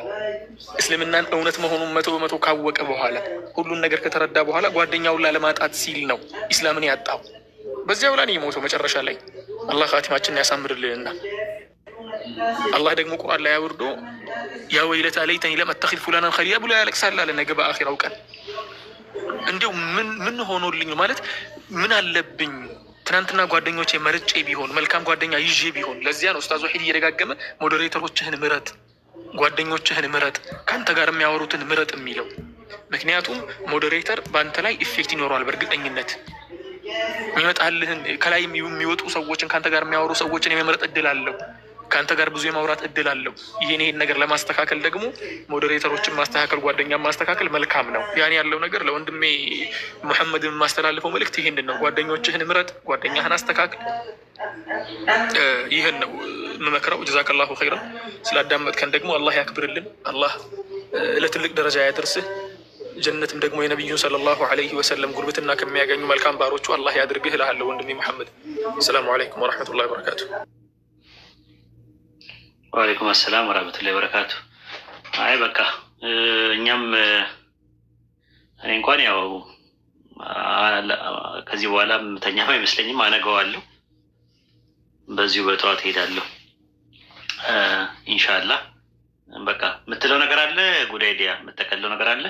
እስልምናን እውነት መሆኑን 100% ካወቀ በኋላ ሁሉን ነገር ከተረዳ በኋላ ጓደኛውን ላለማጣት ሲል ነው ኢስላምን ያጣው። በዚያው ላይ የሞተው መጨረሻ ላይ። አላህ ኻቲማችንን ያሳምርልንና አላህ ደግሞ ቁርአን ላይ አውርዶ ያ ወይለተ ለይተኒ ለም አተኺዝ ፉላነን ኸሊላ ብሎ ያለቅሳል አለ። ነገ በአኺራው ቀን እንዲያው ምን ሆኖልኝ ማለት ምን አለብኝ ትናንትና ጓደኞቼ መርጬ ቢሆን መልካም ጓደኛ ይዤ ቢሆን። ለዚያ ነው ኡስታዝ ወሒድ እየደጋገመ ሞዴሬተሮችህን ምረጥ፣ ጓደኞችህን ምረጥ፣ ከአንተ ጋር የሚያወሩትን ምረጥ የሚለው። ምክንያቱም ሞዴሬተር በአንተ ላይ ኢፌክት ይኖረዋል በእርግጠኝነት። የሚመጣልህን ከላይ የሚወጡ ሰዎችን ከአንተ ጋር የሚያወሩ ሰዎችን የመምረጥ እድል አለው። ከአንተ ጋር ብዙ የማውራት እድል አለው። ይህን ነገር ለማስተካከል ደግሞ ሞዴሬተሮችን ማስተካከል፣ ጓደኛን ማስተካከል መልካም ነው። ያን ያለው ነገር ለወንድሜ ሙሐመድን የማስተላልፈው መልእክት ይህንን ነው። ጓደኞችህን ምረጥ፣ ጓደኛህን አስተካክል። ይህን ነው የምመክረው። ጀዛከላሁ ኸይረን። ስላዳመጥከን ደግሞ አላህ ያክብርልን። አላህ ለትልቅ ደረጃ ያደርስህ። ጀነትም ደግሞ የነቢዩን ሰለላሁ ዐለይሂ ወሰለም ጉርብትና ከሚያገኙ መልካም ባሮቹ አላህ ያድርግህ እልሃለሁ ወንድሜ መሐመድ። ሰላሙ አለይኩም ወረሕመቱላሂ ወበረካቱ። ወአለይኩም አሰላም ወራህመቱላሂ ወበረካቱ። አይ በቃ እኛም እኔ እንኳን ያው ከዚህ በኋላ ምተኛም አይመስለኝም፣ አነገዋለሁ። በዚሁ በጠዋት ሄዳለሁ ኢንሻአላህ። በቃ የምትለው ነገር አለ? ጉዳይ ዲያ የምትጠቀለው ነገር አለ?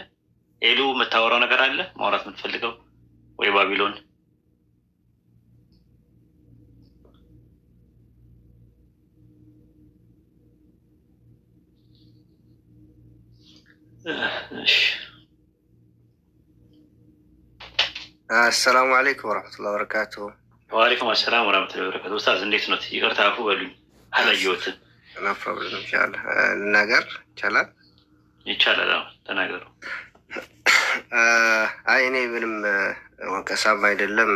ኤሉ የምታወራው ነገር አለ? ማውራት የምትፈልገው ወይ ባቢሎን? አሰላሙ አለይኩም ወረሕመቱላሂ ወበረካቱ። ወአለይኩም አሰላም ወረሕመቱላሂ ወበረካቱ። ኡስታዝ እንዴት ነው? ይቅርታ አፉ በሉኝ አላየሁትም። ኖ ፕሮብለም። ኢንሻአላህ ልናገር ይቻላል? ይቻላል። አዎ ተናገሩ። አይ እኔ ምንም ወቀሳም አይደለም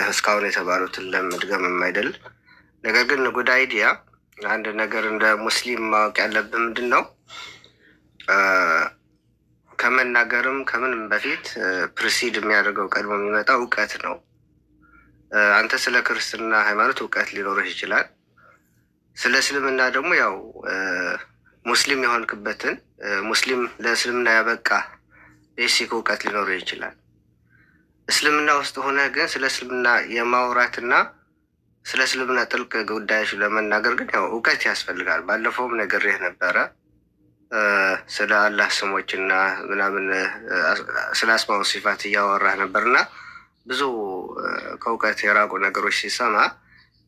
እስካሁን የተባሉትን ለመድገምም አይደል። ነገር ግን ጉድ አይዲያ አንድ ነገር እንደ ሙስሊም ማወቅ ያለብን ምንድን ነው፣ ከመናገርም ከምንም በፊት ፕሪሲድ የሚያደርገው ቀድሞ የሚመጣው እውቀት ነው። አንተ ስለ ክርስትና ሃይማኖት እውቀት ሊኖርህ ይችላል። ስለ እስልምና ደግሞ ያው ሙስሊም የሆንክበትን ሙስሊም ለእስልምና ያበቃ ቤሲክ እውቀት ሊኖርህ ይችላል። እስልምና ውስጥ ሆነ ግን ስለ እስልምና የማውራትና ስለ እስልምና ጥልቅ ጉዳዮች ለመናገር ግን ያው እውቀት ያስፈልጋል። ባለፈውም ነግሬህ ነበረ ስለ አላህ ስሞችና ምናምን ስለ አስማው ሲፋት እያወራህ ነበርና ብዙ ከእውቀት የራቁ ነገሮች ሲሰማ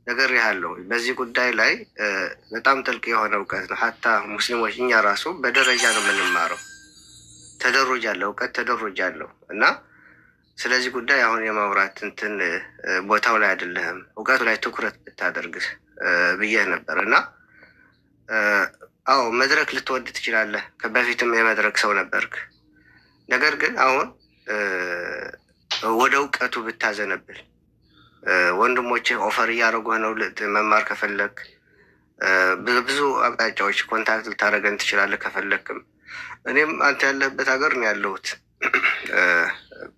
ነግሬሃለሁ። በዚህ ጉዳይ ላይ በጣም ጥልቅ የሆነ እውቀት ነው። ሀታ ሙስሊሞች እኛ ራሱ በደረጃ ነው የምንማረው። ተደሩጅ አለው፣ እውቀት ተደሩጅ አለው እና ስለዚህ ጉዳይ አሁን የማውራት እንትን ቦታው ላይ አይደለህም። እውቀቱ ላይ ትኩረት ብታደርግ ብዬህ ነበር እና አዎ መድረክ ልትወድ ትችላለህ። በፊትም የመድረክ ሰው ነበርክ። ነገር ግን አሁን ወደ እውቀቱ ብታዘነብል ወንድሞች ኦፈር እያደረጉህ ነው። መማር ከፈለግ ብዙ አቅጣጫዎች ኮንታክት ልታደርገን ትችላለህ ከፈለግክም። እኔም አንተ ያለህበት ሀገር ነው ያለሁት።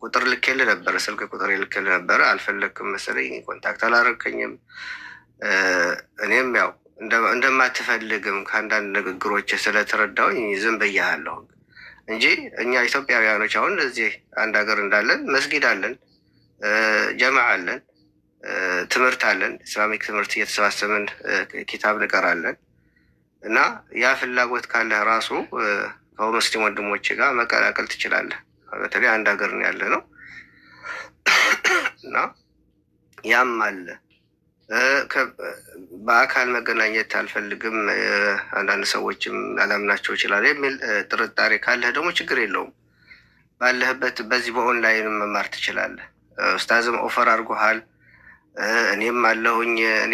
ቁጥር ልኬልህ ነበረ፣ ስልክ ቁጥር ልኬልህ ነበረ። አልፈለግክም መሰለኝ፣ ኮንታክት አላደረግከኝም። እኔም ያው እንደማትፈልግም ከአንዳንድ ንግግሮች ስለተረዳሁኝ ዝም ብያለሁ እንጂ እኛ ኢትዮጵያውያኖች አሁን እዚህ አንድ ሀገር እንዳለን መስጊድ አለን፣ ጀማዓ አለን፣ ትምህርት አለን፣ ኢስላሚክ ትምህርት እየተሰባሰብን ኪታብ እንቀራለን እና ያ ፍላጎት ካለህ ራሱ ከሙስሊም ወንድሞች ጋር መቀላቀል ትችላለህ። በተለይ አንድ ሀገር ነው ያለ ነው እና ያም አለ። በአካል መገናኘት አልፈልግም፣ አንዳንድ ሰዎችም አላምናቸው ይችላል የሚል ጥርጣሬ ካለህ ደግሞ ችግር የለውም። ባለህበት በዚህ በኦንላይን መማር ትችላለህ። ኡስታዝም ኦፈር አድርጎሃል፣ እኔም አለሁኝ። እኔ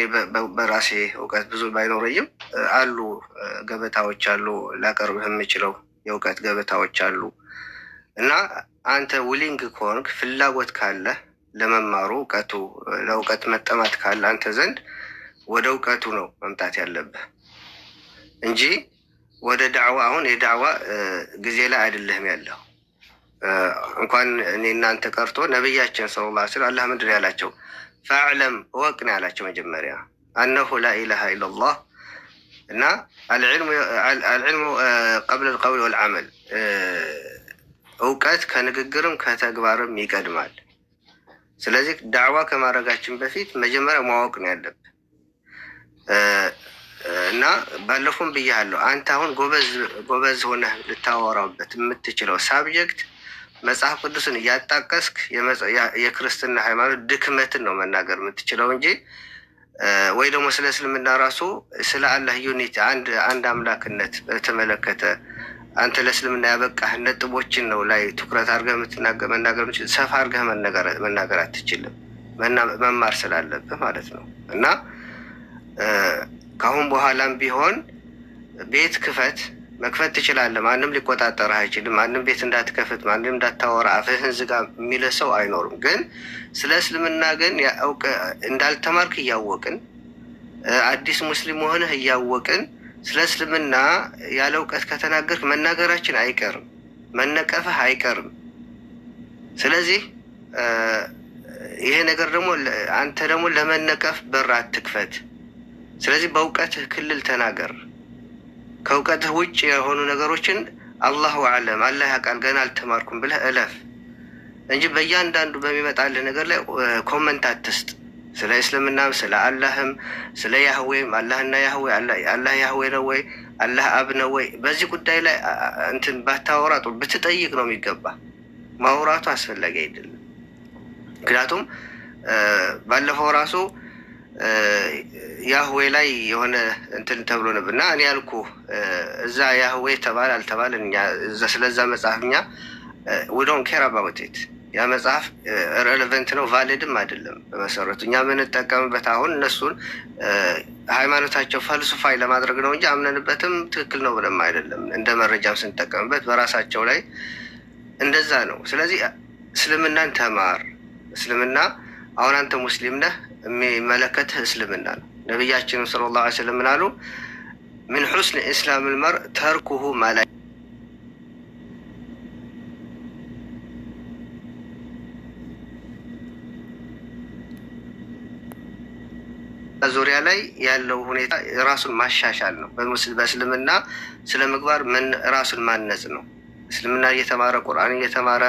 በራሴ እውቀት ብዙ ባይኖረኝም አሉ ገበታዎች አሉ፣ ላቀርብህ የምችለው የእውቀት ገበታዎች አሉ እና አንተ ዊሊንግ ከሆንክ ፍላጎት ካለህ ለመማሩ እውቀቱ ለእውቀት መጠማት ካለ አንተ ዘንድ ወደ እውቀቱ ነው መምጣት ያለብህ እንጂ ወደ ዳዕዋ አሁን የዳዕዋ ጊዜ ላይ አይደለህም ያለው። እንኳን እኔ እናንተ ቀርቶ ነቢያችን ሰለላሁ ዐለይሂ ወሰለም አላህ ምንድን ያላቸው? ፈዕለም እወቅ ነው ያላቸው መጀመሪያ አነሁ ላኢላሃ ኢለላህ እና አልዕልሙ ቀብለ ልቀውል ወልዓመል፣ እውቀት ከንግግርም ከተግባርም ይቀድማል። ስለዚህ ዳዕዋ ከማድረጋችን በፊት መጀመሪያ ማወቅ ነው ያለብን እና ባለፉም ብያለሁ። አንተ አሁን ጎበዝ ሆነህ ልታወራበት የምትችለው ሳብጀክት መጽሐፍ ቅዱስን እያጣቀስክ የክርስትና ሃይማኖት ድክመትን ነው መናገር የምትችለው እንጂ ወይ ደግሞ ስለ እስልምና ራሱ ስለ አላህ ዩኒቲ አንድ አምላክነት በተመለከተ አንተ ለእስልምና ያበቃህ ነጥቦችን ነው ላይ ትኩረት አድርገህ መናገር ሰፋ አድርገህ መናገር አትችልም፣ መማር ስላለብህ ማለት ነው። እና ከአሁን በኋላም ቢሆን ቤት መክፈት ትችላለህ። ማንም ሊቆጣጠርህ አይችልም። ማንም ቤት እንዳትከፍት፣ ማንም እንዳታወራ፣ አፍህን ዝጋ የሚል ሰው አይኖርም። ግን ስለ እስልምና ግን እንዳልተማርክ እያወቅን አዲስ ሙስሊም ሆነህ እያወቅን ስለ እስልምና ያለ እውቀት ከተናገርክ መናገራችን አይቀርም፣ መነቀፍህ አይቀርም። ስለዚህ ይሄ ነገር ደግሞ አንተ ደግሞ ለመነቀፍ በር አትክፈት። ስለዚህ በእውቀትህ ክልል ተናገር። ከእውቀትህ ውጭ የሆኑ ነገሮችን አላሁ አዕለም አላህ ያውቃል ገና አልተማርኩም ብለህ እለፍ እንጂ በእያንዳንዱ በሚመጣልህ ነገር ላይ ኮመንት አትስጥ። ስለ እስልምናም ስለ አላህም ስለ ያህዌም አላህና ያህዌ አላህ ያህዌ ነው ወይ አላህ አብ ነው ወይ በዚህ ጉዳይ ላይ እንትን ባታወራ ጥሩ፣ ብትጠይቅ ነው የሚገባ። ማውራቱ አስፈላጊ አይደለም። ምክንያቱም ባለፈው ራሱ ያህዌ ላይ የሆነ እንትን ተብሎ ነበር እና እኔ ያልኩ እዛ ያህዌ ተባለ አልተባለ ስለዛ መጽሐፍ እኛ we don't care about it። ያ መጽሐፍ ሬሌቨንት ነው ቫሊድም አይደለም። በመሰረቱ እኛ የምንጠቀምበት አሁን እነሱን ሃይማኖታቸው ፈልስፋይ ለማድረግ ነው እንጂ አምነንበትም ትክክል ነው ብለም አይደለም። እንደ መረጃም ስንጠቀምበት በራሳቸው ላይ እንደዛ ነው። ስለዚህ እስልምናን ተማር። እስልምና አሁን አንተ ሙስሊም ነህ፣ የሚመለከትህ እስልምና ነው። ነቢያችንም ሰለላሁ ዐለይሂ ወሰለም ምን አሉ? ምን ሑስን ኢስላም ልመር ተርኩሁ ማላ ዙሪያ ላይ ያለው ሁኔታ ራሱን ማሻሻል ነው። በእስልምና ስለ ምግባር ራሱን ማነጽ ነው። እስልምና እየተማረ ቁርአን እየተማረ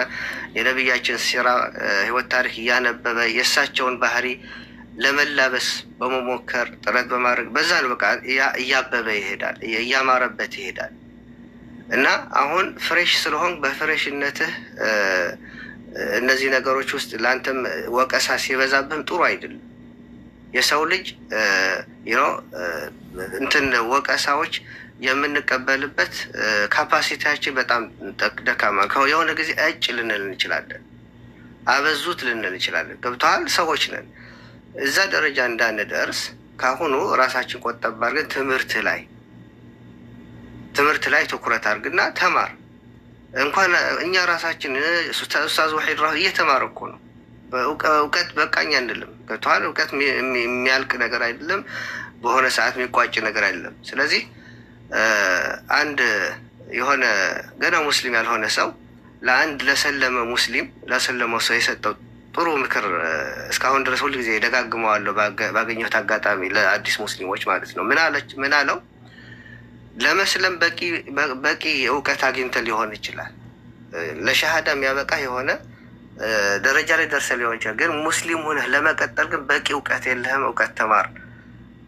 የነቢያችን ሲራ ህይወት ታሪክ እያነበበ የእሳቸውን ባህሪ ለመላበስ በመሞከር ጥረት በማድረግ በዛ ነው በቃ እያበበ ይሄዳል፣ እያማረበት ይሄዳል። እና አሁን ፍሬሽ ስለሆን በፍሬሽነትህ እነዚህ ነገሮች ውስጥ ለአንተም ወቀሳ ሲበዛብህም ጥሩ አይደለም። የሰው ልጅ እንትን ወቀሳዎች የምንቀበልበት ካፓሲቲያችን በጣም ደካማ የሆነ ጊዜ እጭ ልንል እንችላለን፣ አበዙት ልንል እንችላለን። ገብቶሃል? ሰዎች ነን። እዛ ደረጃ እንዳንደርስ ካሁኑ ራሳችን ቆጠብ አድርገን ትምህርት ላይ ትኩረት አድርግና ተማር። እንኳን እኛ ራሳችን ኡስታዝ ወሒድ ራሱ እየተማረ እኮ ነው። እውቀት በቃኝ አንልም። ገብቶሃል? እውቀት የሚያልቅ ነገር አይደለም፣ በሆነ ሰዓት የሚቋጭ ነገር አይደለም። ስለዚህ አንድ የሆነ ገና ሙስሊም ያልሆነ ሰው ለአንድ ለሰለመው ሰው የሰጠው ጥሩ ምክር እስካሁን ድረስ ሁል ጊዜ ደጋግመዋለሁ ባገኘሁት አጋጣሚ ለአዲስ ሙስሊሞች ማለት ነው። ምን አለው? ለመስለም በቂ እውቀት አግኝተህ ሊሆን ይችላል። ለሸሃዳ የሚያበቃ የሆነ ደረጃ ላይ ደርሰህ ሊሆን ይችላል። ግን ሙስሊም ሆነህ ለመቀጠል ግን በቂ እውቀት የለህም። እውቀት ተማር።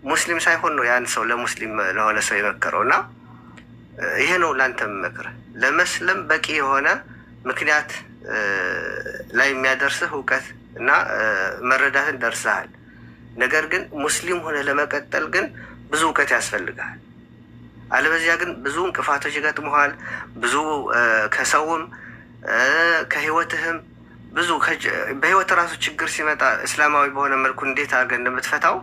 ሙስሊም ሳይሆን ነው ያን ሰው ለሙስሊም ለሆነ ሰው የመከረው እና ይሄ ነው ለአንተ የምመክርህ። ለመስለም በቂ የሆነ ምክንያት ላይ የሚያደርስህ እውቀት እና መረዳትን ደርሰሃል። ነገር ግን ሙስሊም ሆነህ ለመቀጠል ግን ብዙ እውቀት ያስፈልግሃል። አለበዚያ ግን ብዙ እንቅፋቶች ይገጥሙሃል። ብዙ ከሰውም ከህይወትህም ብዙ በህይወት ራሱ ችግር ሲመጣ እስላማዊ በሆነ መልኩ እንዴት አድርገህ እንደምትፈታው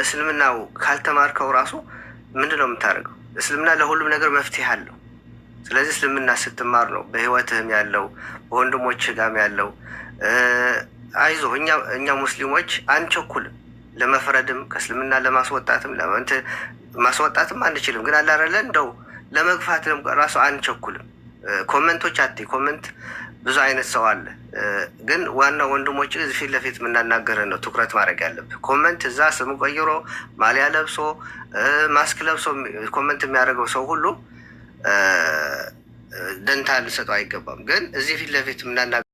እስልምናው ካልተማርከው ራሱ ምንድን ነው የምታደርገው? እስልምና ለሁሉም ነገር መፍትሄ አለው። ስለዚህ እስልምና ስትማር ነው በህይወትህም ያለው በወንድሞችህ ጋርም ያለው። አይዞህ እኛ ሙስሊሞች አንቸኩልም። ለመፍረድም ከእስልምና ማስወጣትም አንችልም። ግን አላረለ እንደው ለመግፋት ራሱ አንቸኩልም። ኮመንቶች ኮመንት ብዙ አይነት ሰው አለ። ግን ዋናው ወንድሞች ፊት ለፊት የምናናገረን ነው ትኩረት ማድረግ ያለብህ። ኮመንት እዛ ስም ቀይሮ ማሊያ ለብሶ ማስክ ለብሶ ኮመንት የሚያደርገው ሰው ሁሉ ደንታ ልሰጠው አይገባም። ግን እዚህ ፊት ለፊት የምናናገረን